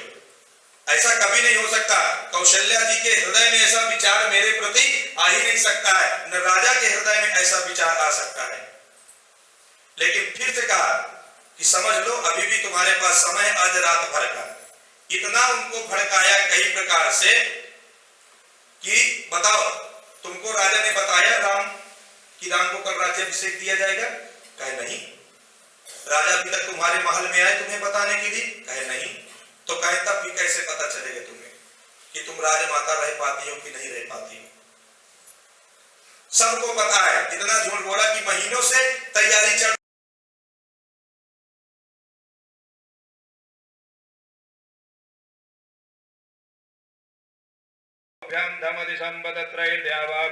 ऐसा कभी नहीं हो सकता। कौशल्या जी के हृदय में ऐसा विचार मेरे प्रति आ ही नहीं सकता है, न राजा के हृदय में ऐसा विचार आ सकता है। लेकिन फिर से कहा कि समझ लो, अभी भी तुम्हारे पास समय आज रात भर का। इतना उनको भड़काया कई प्रकार से कि बताओ, तुमको राजा ने बताया राम कि राम को कल राज्याभिषेक दिया जाएगा? कहे नहीं। राजा अभी तक तुम्हारे महल में आए तुम्हें बताने के लिए? कहे नहीं। तो कहे तब भी कैसे पता चलेगा तुम्हें कि तुम राजमाता रह पाती हो कि नहीं रह पाती हो? सबको पता है। इतना झूठ बोला कि महीनों से तैयारी चल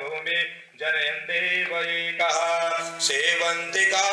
भूमि जनयन्ते वैकः सेवन्तिका